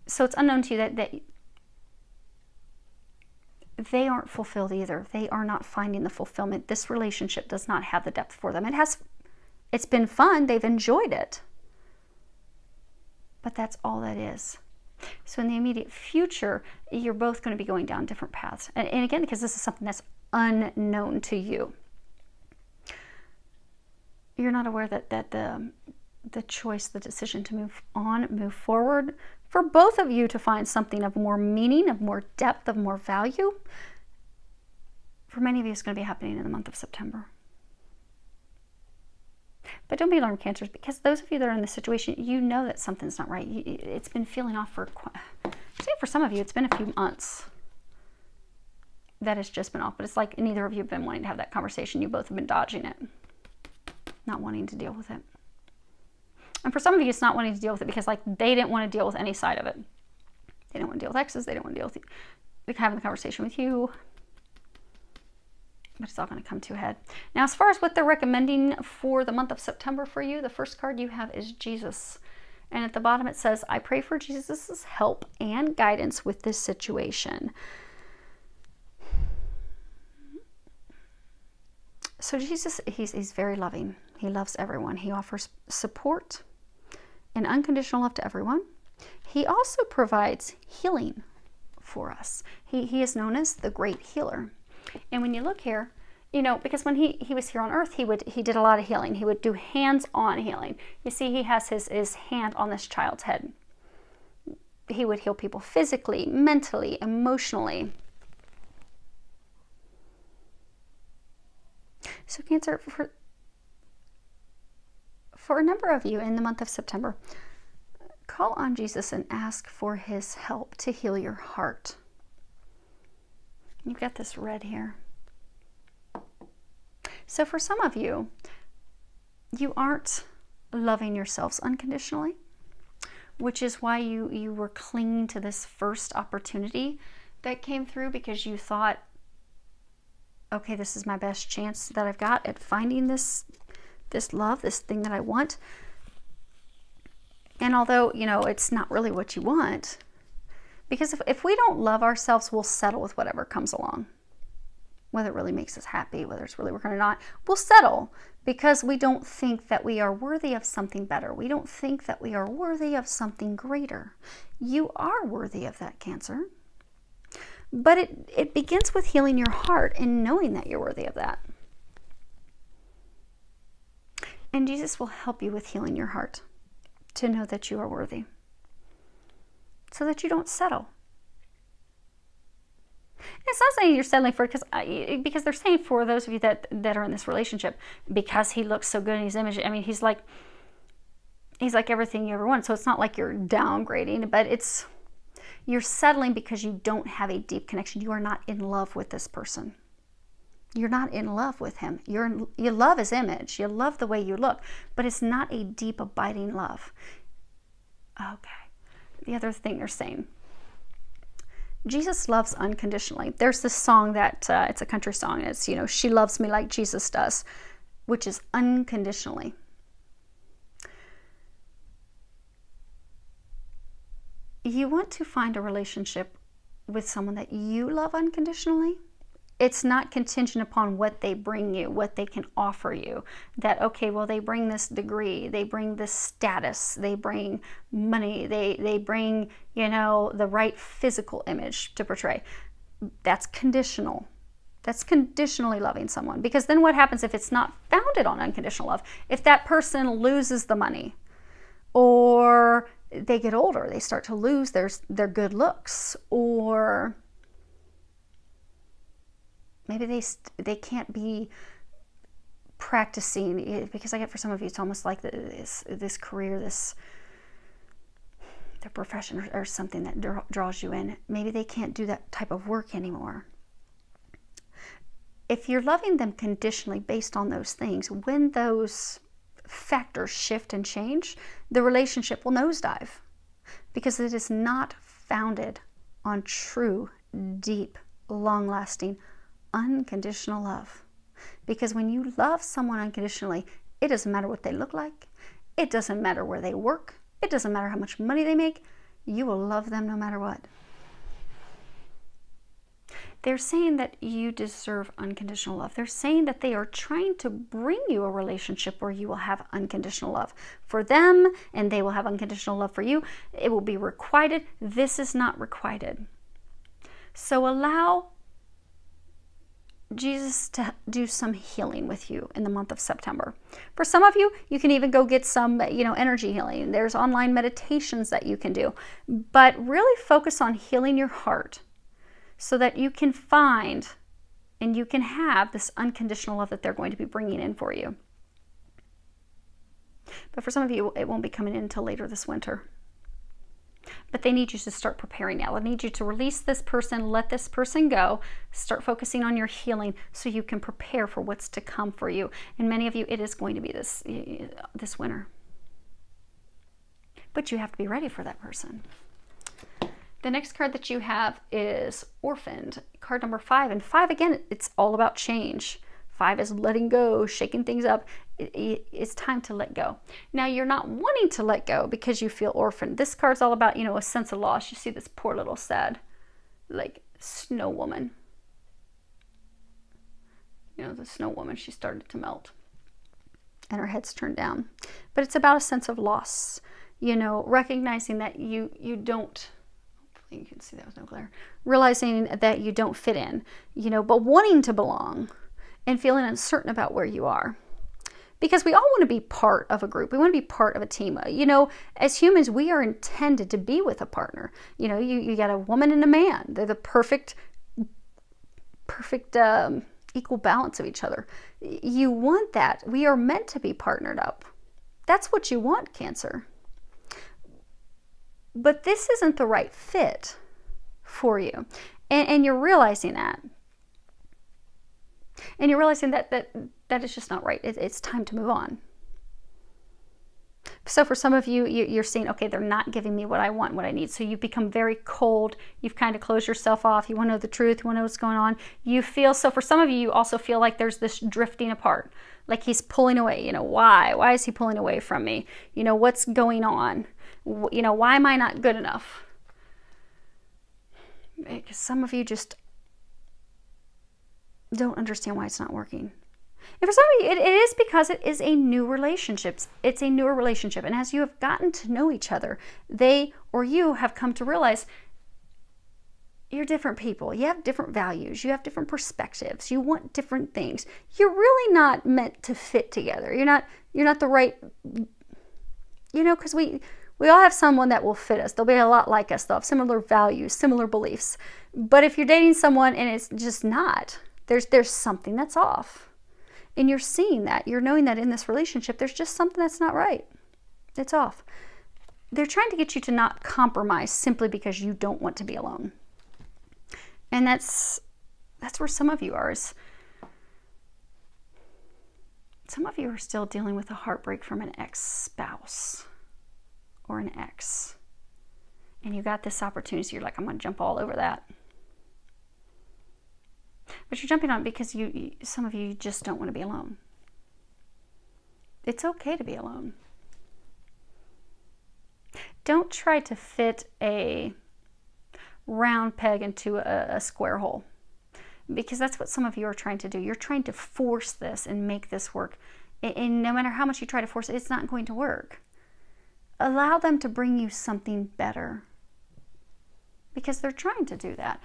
So it's unknown to you that they aren't fulfilled either. They are not finding the fulfillment. This relationship does not have the depth for them. It's been fun. They've enjoyed it. But that's all that is. So in the immediate future, you're both going to be going down different paths. And again, because this is something that's unknown to you. You're not aware that the choice, the decision to move forward, for both of you to find something of more meaning, of more depth, of more value, for many of you, it's going to be happening in the month of September. But don't be alarmed, Cancers, because those of you that are in this situation, you know that something's not right. It's been feeling off for some of you, it's been a few months that it's just been off. But it's like neither of you have been wanting to have that conversation. You both have been dodging it, not wanting to deal with it. And for some of you, it's not wanting to deal with it because like they didn't want to deal with any side of it. They didn't want to deal with exes. They didn't want to deal with having the conversation with you. But it's all going to come to a head. Now, as far as what they're recommending for the month of September for you, the first card you have is Jesus. And at the bottom it says, I pray for Jesus' help and guidance with this situation. So Jesus, he's very loving. He loves everyone. He offers support and unconditional love to everyone. He also provides healing for us. He is known as the great healer. And when you look here, you know, because when he was here on earth, he did a lot of healing. He would do hands-on healing. You see, he has his hand on this child's head. He would heal people physically, mentally, emotionally. So Cancer, for a number of you in the month of September, call on Jesus and ask for his help to heal your heart. You've got this red here. So for some of you, you aren't loving yourselves unconditionally, which is why you were clinging to this first opportunity that came through because you thought, okay, this is my best chance that I've got at finding this love, this thing that I want. And although, you know, it's not really what you want, because if we don't love ourselves, we'll settle with whatever comes along. Whether it really makes us happy, whether it's really working or not, we'll settle because we don't think that we are worthy of something better. We don't think that we are worthy of something greater. You are worthy of that, Cancer. But it begins with healing your heart and knowing that you're worthy of that. And Jesus will help you with healing your heart to know that you are worthy, so that you don't settle. And it's not saying you're settling for it because they're saying for those of you that are in this relationship, because he looks so good in his image. I mean, he's like, he's like everything you ever wanted. So it's not like you're downgrading, but you're settling because you don't have a deep connection. You are not in love with this person. You're not in love with him. You love his image. You love the way you look, but it's not a deep, abiding love. Okay. The other thing they're saying, Jesus loves unconditionally. There's this song that, it's a country song. It's, she loves me like Jesus does, which is unconditionally. You want to find a relationship with someone that you love unconditionally. It's not contingent upon what they bring you, what they can offer you. That, okay, well, they bring this degree, they bring this status, they bring money, they bring, the right physical image to portray. That's conditional. That's conditionally loving someone. Because then what happens if it's not founded on unconditional love? If that person loses the money, or they get older, they start to lose their good looks, or maybe they can't be practicing, because I get for some of you, it's almost like this career, their profession or something that draws you in. Maybe they can't do that type of work anymore. If you're loving them conditionally based on those things, when those factors shift and change, the relationship will nosedive, because it is not founded on true, deep, long-lasting, unconditional love. Because when you love someone unconditionally, it doesn't matter what they look like, it doesn't matter where they work, it doesn't matter how much money they make, you will love them no matter what. They're saying that you deserve unconditional love. They're saying that they are trying to bring you a relationship where you will have unconditional love for them, and they will have unconditional love for you. It will be requited. This is not requited. So allow Jesus to do some healing with you in the month of September. For some of you, you can even go get some, energy healing. There's online meditations that you can do. But really focus on healing your heart, so that you can find and you can have this unconditional love that they're going to be bringing in for you. But for some of you, it won't be coming in until later this winter. But they need you to start preparing now. They need you to release this person, let this person go, start focusing on your healing so you can prepare for what's to come for you. And many of you, it is going to be this winter. But you have to be ready for that person. The next card that you have is Orphaned, card number 5. And 5, again, it's all about change. 5 is letting go, shaking things up. It's time to let go. Now, you're not wanting to let go because you feel orphaned. This card's all about, a sense of loss. You see this poor little sad, snow woman. The snow woman, she started to melt. And her head's turned down. But it's about a sense of loss. Recognizing that you don't... You can see that was no glare. Realizing that you don't fit in, but wanting to belong and feeling uncertain about where you are. Because we all want to be part of a group. We want to be part of a team. As humans, we are intended to be with a partner. You got a woman and a man. They're the perfect equal balance of each other. You want that. We are meant to be partnered up. That's what you want, Cancer. But this isn't the right fit for you. And you're realizing that. And you're realizing that is just not right. It's time to move on. So for some of you, you're seeing, okay, they're not giving me what I want, what I need. So you've become very cold. You've kind of closed yourself off. You want to know the truth. You want to know what's going on. So for some of you, you also feel like there's this drifting apart. Like he's pulling away. Why? Why is he pulling away from me? What's going on? Why am I not good enough? Because some of you just don't understand why it's not working. And for some of you, it is because it is a new relationship. It's a newer relationship. And as you have gotten to know each other, they or you have come to realize you're different people. You have different values. You have different perspectives. You want different things. You're really not meant to fit together. You're not the right, because we all have someone that will fit us. They'll be a lot like us. They'll have similar values, similar beliefs. But if you're dating someone and it's just not, there's something that's off. And you're seeing that. You're knowing that in this relationship, there's just something that's not right. It's off. They're trying to get you to not compromise simply because you don't want to be alone. And that's where some of you are. Some of you are still dealing with a heartbreak from an ex-spouse or an ex. And you got this opportunity, so you're like, I'm going to jump all over that. But you're jumping on it because some of you just don't want to be alone. It's okay to be alone. Don't try to fit a round peg into a square hole, because that's what some of you are trying to do. You're trying to force this and make this work. And no matter how much you try to force it, it's not going to work. Allow them to bring you something better, because they're trying to do that.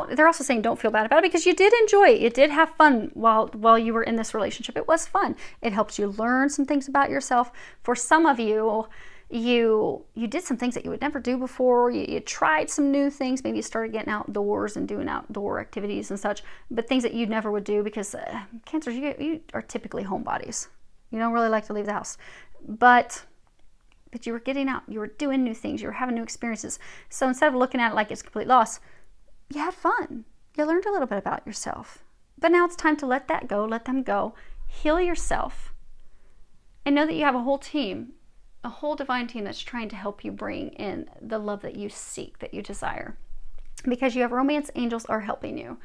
They're also saying don't feel bad about it, because you did enjoy it. You did have fun while you were in this relationship. It was fun. It helped you learn some things about yourself. For some of you, you did some things that you would never do before. You tried some new things. Maybe you started getting outdoors and doing outdoor activities and such, but things that you never would do, because Cancers, you are typically homebodies. You don't really like to leave the house. But you were getting out. You were doing new things. You were having new experiences. So instead of looking at it like it's complete loss, you had fun. You learned a little bit about yourself. But now it's time to let that go, let them go, heal yourself, and know that you have a whole team, a whole divine team that's trying to help you bring in the love that you seek, that you desire. Because you have romance angels are helping you.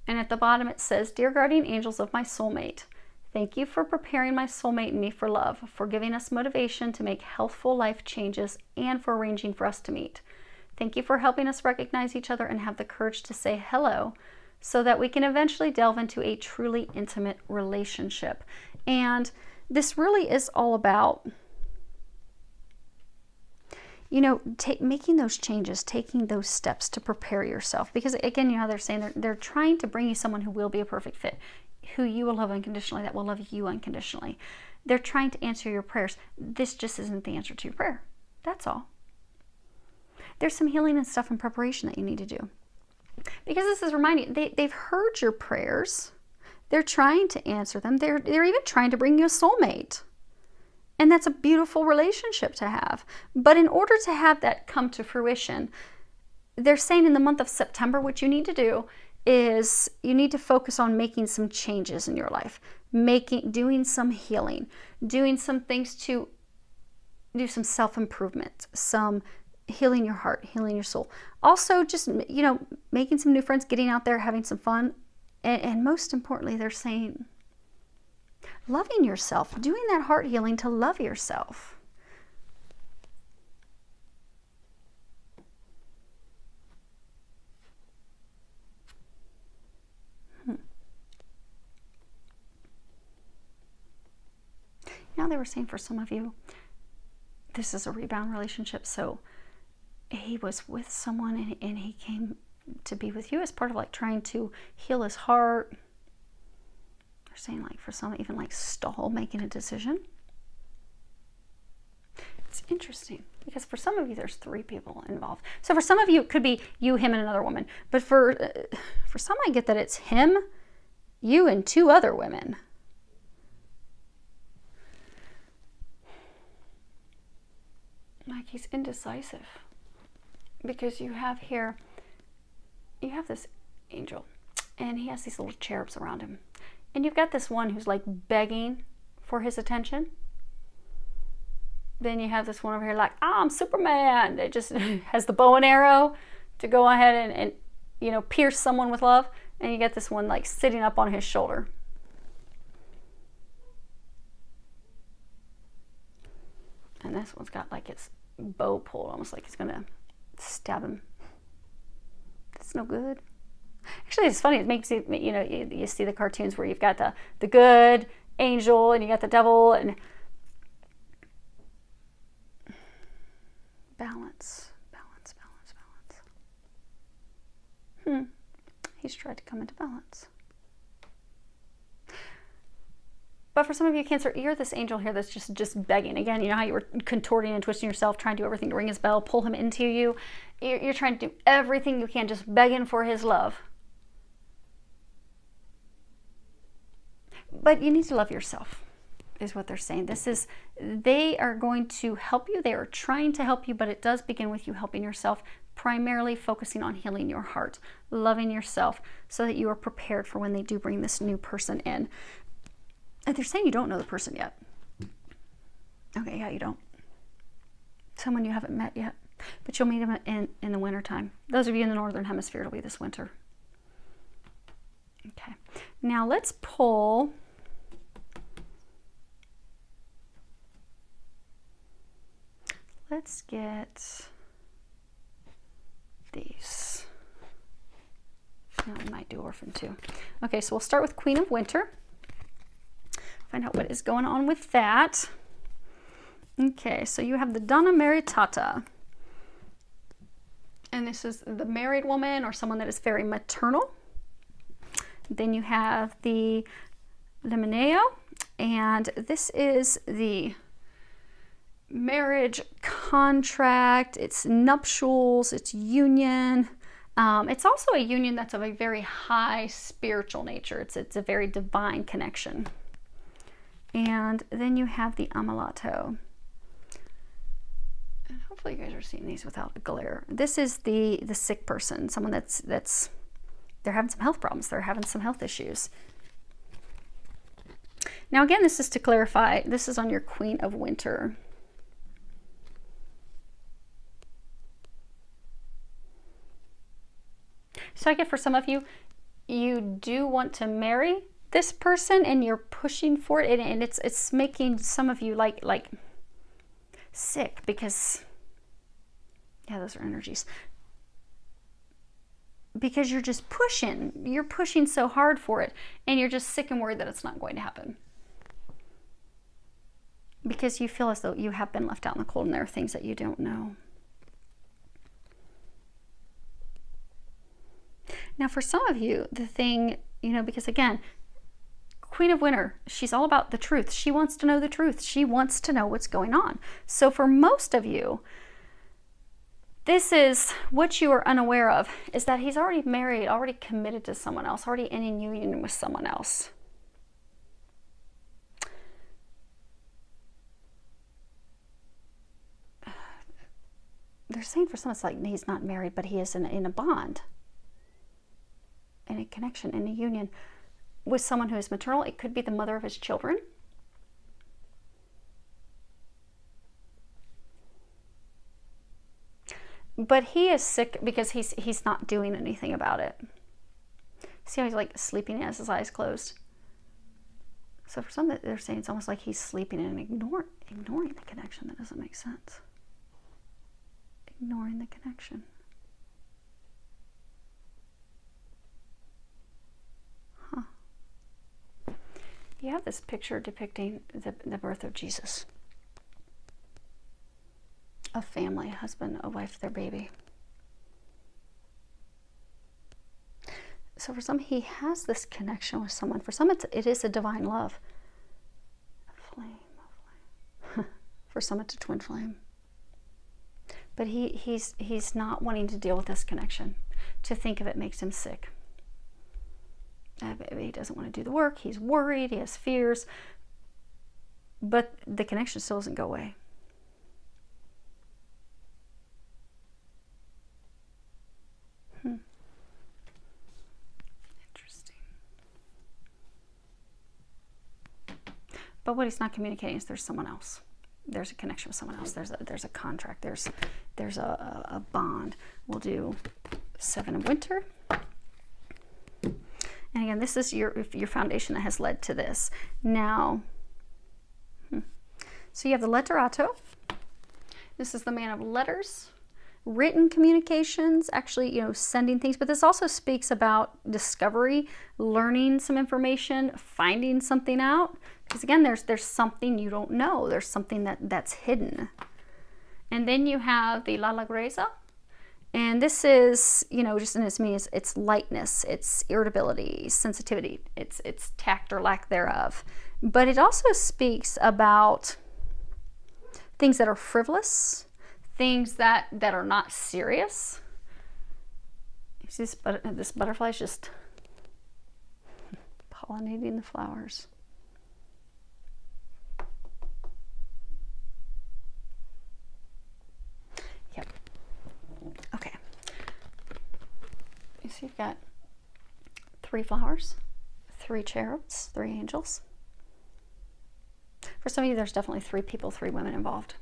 And at the bottom it says, Dear guardian angels of my soulmate, thank you for preparing my soulmate and me for love, for giving us motivation to make healthful life changes, and for arranging for us to meet. Thank you for helping us recognize each other and have the courage to say hello, so that we can eventually delve into a truly intimate relationship. And this really is all about, making those changes, taking those steps to prepare yourself. Because again, they're saying they're trying to bring you someone who will be a perfect fit, who you will love unconditionally, that will love you unconditionally. They're trying to answer your prayers. This just isn't the answer to your prayer. That's all. There's some healing and stuff in preparation that you need to do. Because this is reminding you, they've heard your prayers. They're trying to answer them. They're even trying to bring you a soulmate. And that's a beautiful relationship to have. But in order to have that come to fruition, they're saying in the month of September, what you need to do is you need to focus on making some changes in your life, doing some healing, doing some things to do some self-improvement, some healing your heart, healing your soul. Also, just, making some new friends, getting out there, having some fun. And most importantly, they're saying loving yourself, doing that heart healing to love yourself. Now they were saying for some of you, this is a rebound relationship. So he was with someone and he came to be with you as part of like trying to heal his heart. They're saying like for some, even like stall making a decision. It's interesting because for some of you, there's 3 people involved. So for some of you, it could be you, him, and another woman. But for some, I get that it's him, you, and 2 other women. Like he's indecisive. Because you have here, you have this angel, and he has these little cherubs around him. And you've got this one who's like begging for his attention. Then you have this one over here like, I'm Superman. It just has the bow and arrow to go ahead and pierce someone with love. And you get this one like sitting up on his shoulder. And this one's got like its bow pulled, almost like it's gonna stab him. That's no good. Actually, it's funny. It makes it, you see the cartoons where you've got the good angel and you got the devil, and balance. He's tried to come into balance. But for some of you, Cancer, you're this angel here that's just begging. Again, you know how you were contorting and twisting yourself, trying to do everything to ring his bell, pull him into you. You're trying to do everything you can, just begging for his love. But you need to love yourself, is what they're saying. They are going to help you. They are trying to help you, but it does begin with you helping yourself, primarily focusing on healing your heart, loving yourself, so that you are prepared for when they do bring this new person in. And they're saying you don't know the person yet. Okay, yeah, you don't. Someone you haven't met yet, but you'll meet them in the wintertime. Those of you in the Northern Hemisphere, it'll be this winter. Okay, now let's pull let's get these. No, we might do Orphan too. Okay, so we'll start with Queen of Winter. Find out what is going on with that. Okay, so you have the Donna Maritata. And this is the married woman or someone that is very maternal. Then you have the Limoneo, and this is the marriage contract, it's nuptials, it's union. It's also a union that's of a very high spiritual nature. It's a very divine connection. And then you have the Amalato. And hopefully you guys are seeing these without the glare. This is the sick person, someone that's they're having some health problems. They're having some health issues. Now again, this is to clarify, this is on your Queen of Winter. So I get for some of you, you do want to marry this person and you're pushing for it, and it's making some of you like sick because, yeah, those are energies. Because you're just pushing. You're pushing so hard for it, and you're just sick and worried that it's not going to happen. Because you feel as though you have been left out in the cold and there are things that you don't know. Now for some of you, the thing, you know, because again, Queen of Winter, she's all about the truth. She wants to know the truth. She wants to know what's going on. So for most of you, this is what you are unaware of, is that he's already married, already committed to someone else, already in a union with someone else. They're saying for some it's like he's not married, but he is in a bond, in a connection, in a union with someone who is maternal. It could be the mother of his children. But he is sick because he's not doing anything about it. See how he's like sleeping and has his eyes closed? So for some, they're saying it's almost like he's sleeping and ignoring the connection. That doesn't make sense. Ignoring the connection. Huh. You have this picture depicting the birth of Jesus. A family, a husband, a wife, their baby. So for some, he has this connection with someone. For some, it is a divine love. A flame, a flame. For some, it's a twin flame. But he's not wanting to deal with this connection. To think of it makes him sick. He doesn't want to do the work. He's worried. He has fears. But the connection still doesn't go away. Interesting. But what he's not communicating is there's someone else. There's a connection with someone else. There's a contract. There's a bond. We'll do 7 of Winter. And again, this is your foundation that has led to this. Now, so you have the Letterato. This is the man of letters. Written communications, actually, you know, sending things, but this also speaks about discovery, learning some information, finding something out. Because again, there's something you don't know. There's something that's hidden. And then you have the La Lagresa. And this is, you know, just in its meaning, it's lightness, it's irritability, sensitivity, it's tact or lack thereof. But it also speaks about things that are frivolous, things that are not serious. You see this butterfly is just pollinating the flowers. got 3 flowers, 3 cherubs, 3 angels. For some of you, there's definitely 3 people, 3 women involved.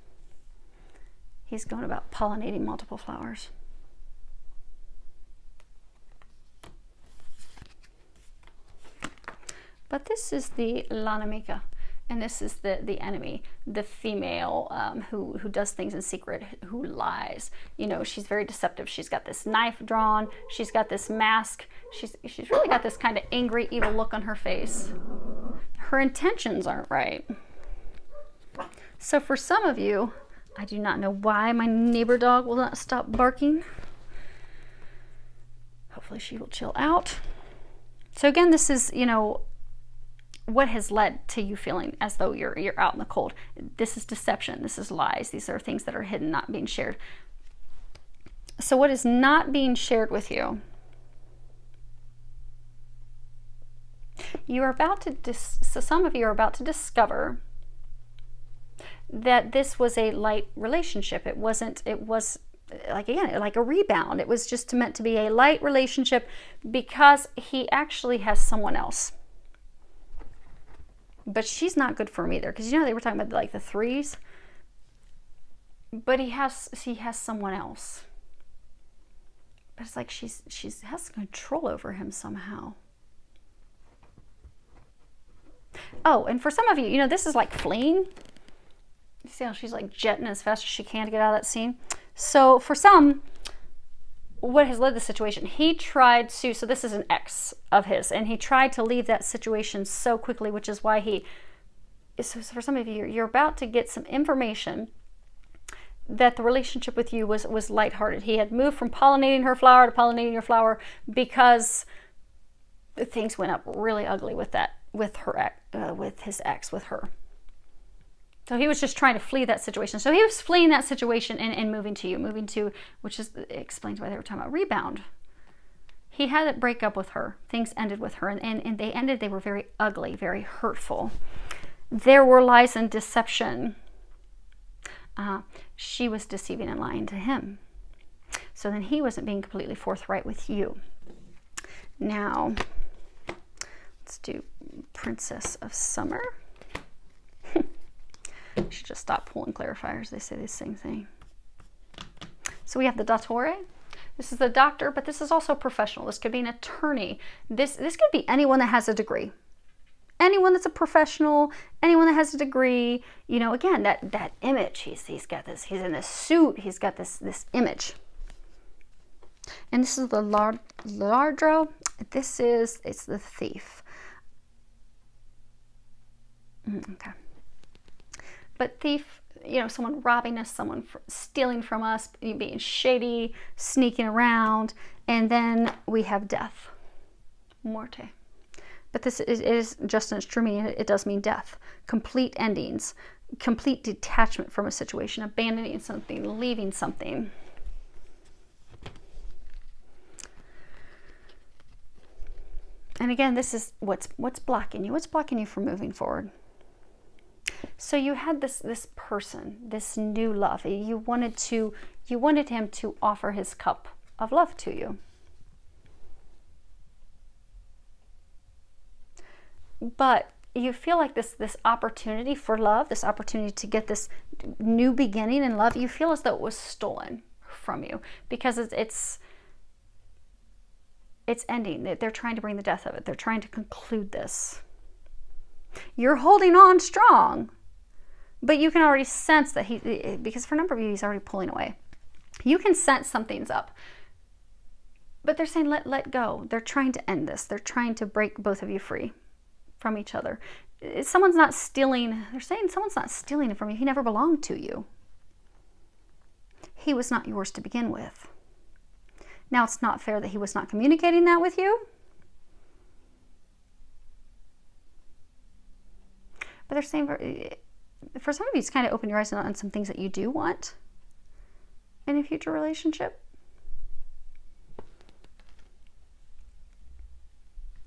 He's going about pollinating multiple flowers. But this is the Lanamika, and this is the enemy, the female who does things in secret, who lies. You know, she's very deceptive. She's got this knife drawn. She's got this mask. She's really got this kind of angry, evil look on her face. Her intentions aren't right. So for some of you, I do not know why my neighbor dog will not stop barking. Hopefully she will chill out. So again, this is, you know, what has led to you feeling as though you're out in the cold. This is deception. This is lies. These are things that are hidden, not being shared. So what is not being shared with you? You are about to, so some of you are about to discover that this was a light relationship. It was like, again, like a rebound. It was just meant to be a light relationship because he actually has someone else. But she's not good for him either, because you know they were talking about like the 3s. But he has someone else. But it's like she has control over him somehow. Oh, and for some of you, you know, this is like fleeing. You see how she's like jetting as fast as she can to get out of that scene? So for some, what has led to the situation, he tried to, so this is an ex of his, and he tried to leave that situation so quickly, which is why so for some of you, you're about to get some information that the relationship with you was lighthearted. He had moved from pollinating her flower to pollinating your flower because things went up really ugly with his ex, with her. So he was just trying to flee that situation. So he was fleeing that situation and moving to, which is explains why they were talking about rebound. He had a breakup with her. Things ended with her, and they were very ugly, very hurtful. There were lies and deception. She was deceiving and lying to him. So then he wasn't being completely forthright with you. Now, let's do Princess of Summer. I should just stop pulling clarifiers. They say the same thing. So we have the Dottore. This is the doctor, but this is also professional. This could be an attorney. This could be anyone that has a degree. Anyone that's a professional, anyone that has a degree. You know, again, that image. He's got this. He's in this suit. He's got this image. And this is the Lardro. It's the thief. Okay. But thief, you know, someone robbing us, someone stealing from us, being shady, sneaking around. And then we have death, morte. But this is just an true meaning. It does mean death, complete endings, complete detachment from a situation, abandoning something, leaving something. And again, this is what's blocking you. What's blocking you from moving forward? So you had this person, this new love. You wanted him to offer his cup of love to you. But you feel like this opportunity for love, this opportunity to get this new beginning in love, you feel as though it was stolen from you because it's ending. They're trying to bring the death of it. They're trying to conclude this. You're holding on strong, but you can already sense that because for a number of you, he's already pulling away. You can sense something's up, but they're saying, let go. They're trying to end this. They're trying to break both of you free from each other. Someone's not stealing. They're saying someone's not stealing it from you. He never belonged to you. He was not yours to begin with. Now, it's not fair that he was not communicating that with you. But they're saying, for some of you, it's kind of open your eyes on some things that you do want in a future relationship.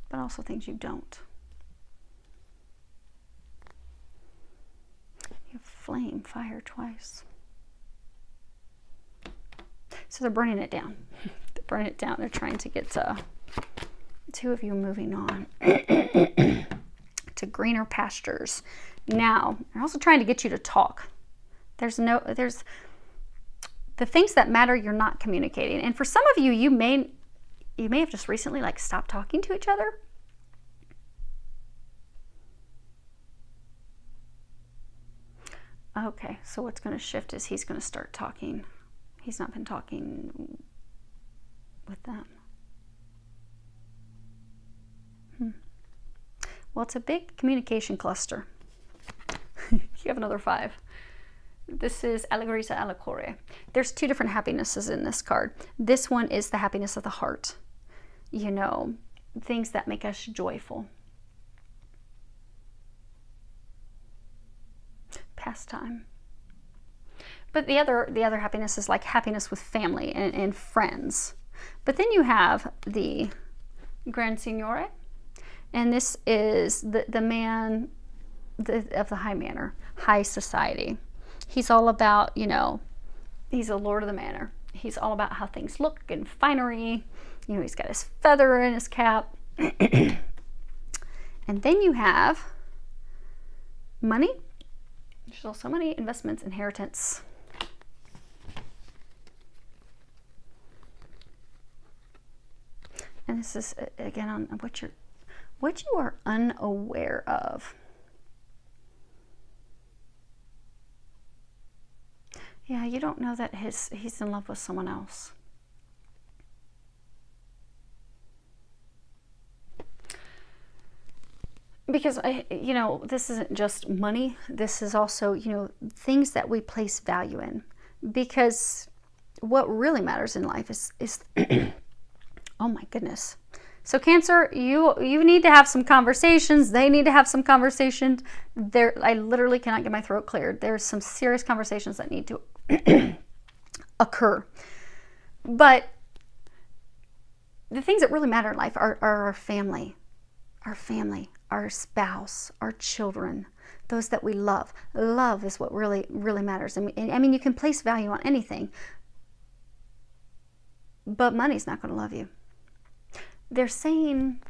But also things you don't. You have flame, fire twice. So they're burning it down. They're burning it down. They're trying to get Two of you moving on to greener pastures. Now, they're also trying to get you to talk. There's the things that matter, you're not communicating. And for some of you, you may have just recently like stopped talking to each other. Okay, so what's going to shift is he's going to start talking. He's not been talking with them. Well, it's a big communication cluster. You have another 5. This is Allegrisa Allecore. There's 2 different happinesses in this card. This one is the happiness of the heart. You know, things that make us joyful. Pastime. But the other happiness is like happiness with family and friends. But then you have the Gran Signore, and this is the man of the high manor, high society. He's all about, you know, he's a lord of the manor. He's all about how things look and finery. You know, he's got his feather in his cap. And then you have money. There's also money, investments, inheritance. And this is again on what you are unaware of. Yeah, you don't know that he's in love with someone else. Because, you know, this isn't just money. This is also, you know, things that we place value in. Because what really matters in life is oh my goodness. So Cancer, you need to have some conversations. They need to have some conversations. I literally cannot get my throat cleared. There's some serious conversations that need to occur. But the things that really matter in life are our family, our spouse, our children, those that we love. Love is what really, really matters. And I mean, you can place value on anything, but money's not going to love you. They're saying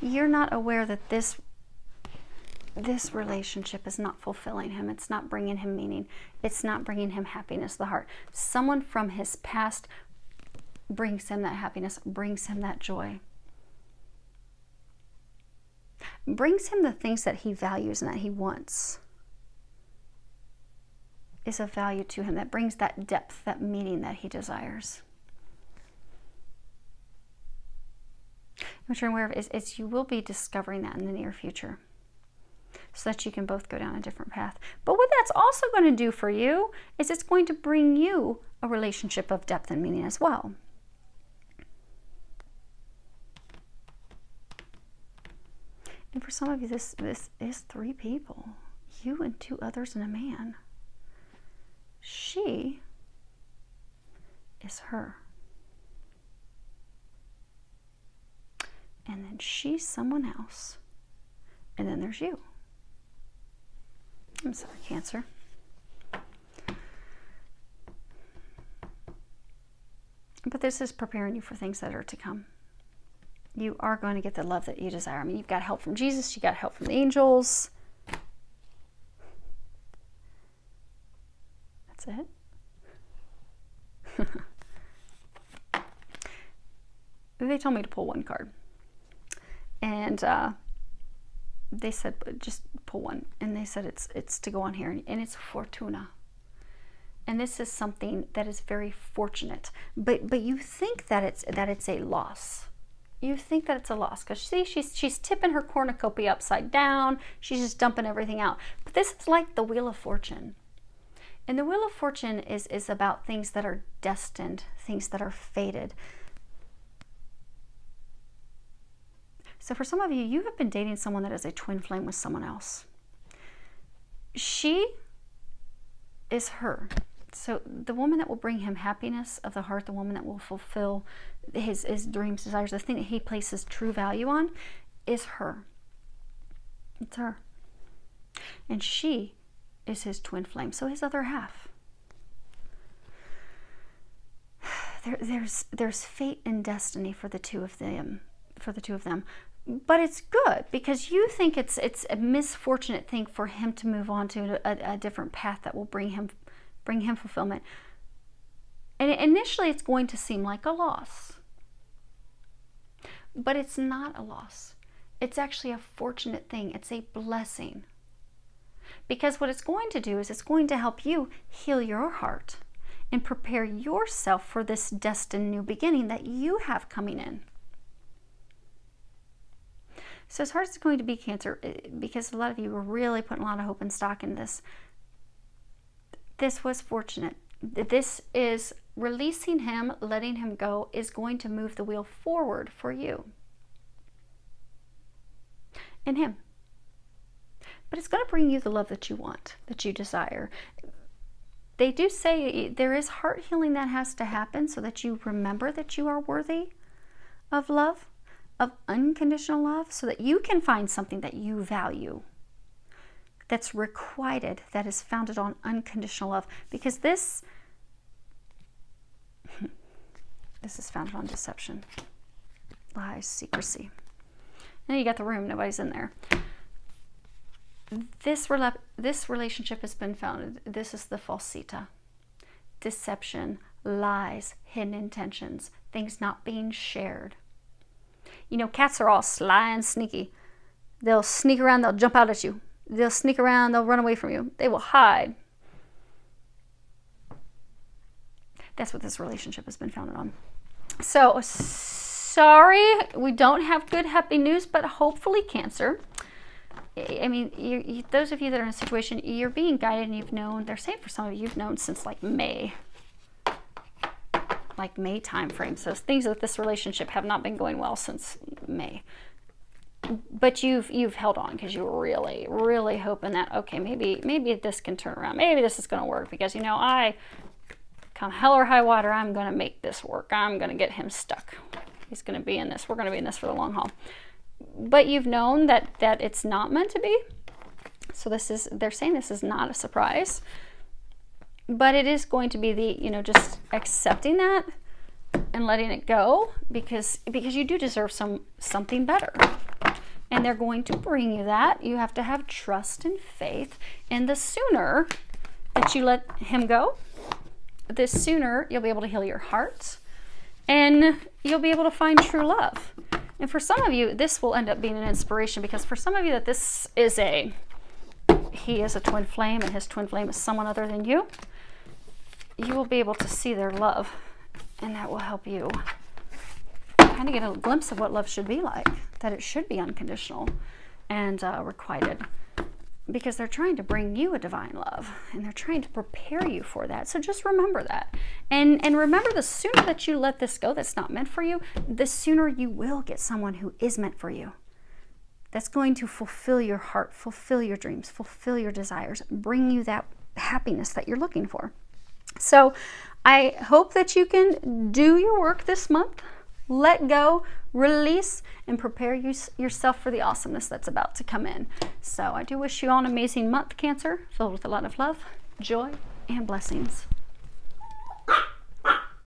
you're not aware that this relationship is not fulfilling him. It's not bringing him meaning. It's not bringing him happiness of the heart. Someone from his past brings him that happiness, brings him that joy. Brings him the things that he values and that he wants. Is of value to him, that brings that depth, that meaning that he desires. What you're aware of is you will be discovering that in the near future, so that you can both go down a different path. But what that's also going to do for you is it's going to bring you a relationship of depth and meaning as well. And for some of you, this is 3 people. You and 2 others and a man. She is her. And then she's someone else. And then there's you. I'm sorry, Cancer. But this is preparing you for things that are to come. You are going to get the love that you desire. I mean, you've got help from Jesus. You got help from the angels. That's it. They told me to pull 1 card. And they said, just pull 1. And they said it's to go on here. And it's Fortuna. And this is something that is very fortunate. But you think that it's a loss. You think that it's a loss. Because see, she's tipping her cornucopia upside down. She's just dumping everything out. But this is like the Wheel of Fortune. And the Wheel of Fortune is about things that are destined, things that are fated. So for some of you, you have been dating someone that is a twin flame with someone else. She is her. So the woman that will bring him happiness of the heart, the woman that will fulfill his dreams, desires, the thing that he places true value on, is her. It's her. And she is his twin flame, so his other half. there's fate and destiny for the two of them, but it's good because you think it's a misfortunate thing for him to move on to a different path that will bring him fulfillment. And initially it's going to seem like a loss, but it's not a loss. It's actually a fortunate thing. It's a blessing, because what it's going to do is it's going to help you heal your heart and prepare yourself for this destined new beginning that you have coming in. So as hard as it's going to be, Cancer, because a lot of you are really putting a lot of hope and stock in this, this was fortunate. This is releasing him, letting him go, is going to move the wheel forward for you and him. But it's going to bring you the love that you want, that you desire. They do say there is heart healing that has to happen so that you remember that you are worthy of love, of unconditional love, so that you can find something that you value, that's requited, that is founded on unconditional love. Because this is founded on deception, lies, secrecy. And then you got the room, nobody's in there. This relationship has been founded. This is the falsita. Deception, lies, hidden intentions, things not being shared. You know, cats are all sly and sneaky. They'll sneak around, they'll jump out at you. They'll sneak around, they'll run away from you. They will hide. That's what this relationship has been founded on. So, sorry, we don't have good, happy news, but hopefully, Cancer, I mean, those of you that are in a situation, you're being guided and you've known, they're saying for some of you, you've known since like May time frame. So things with this relationship have not been going well since May. But you've held on because you were really, really hoping that, okay, maybe this can turn around. Maybe this is going to work because, you know, come hell or high water, I'm going to make this work. I'm going to get him stuck. He's going to be in this. We're going to be in this for the long haul. But you've known that it's not meant to be. So they're saying this is not a surprise. But it is going to be just accepting that and letting it go, because you do deserve something better. And they're going to bring you that. You have to have trust and faith. And the sooner that you let him go, the sooner you'll be able to heal your heart. And you'll be able to find true love. And for some of you, this will end up being an inspiration, because for some of you that this is he is a twin flame and his twin flame is someone other than you, you will be able to see their love, and that will help you kind of get a glimpse of what love should be like, that it should be unconditional and requited, because they're trying to bring you a divine love and they're trying to prepare you for that. So just remember that, and remember, the sooner that you let this go that's not meant for you, the sooner you will get someone who is meant for you, that's going to fulfill your heart, fulfill your dreams, fulfill your desires, bring you that happiness that you're looking for. So I hope that you can do your work this month, let go, release, and prepare yourself for the awesomeness that's about to come in. So I do wish you all an amazing month, Cancer, filled with a lot of love, joy, and blessings.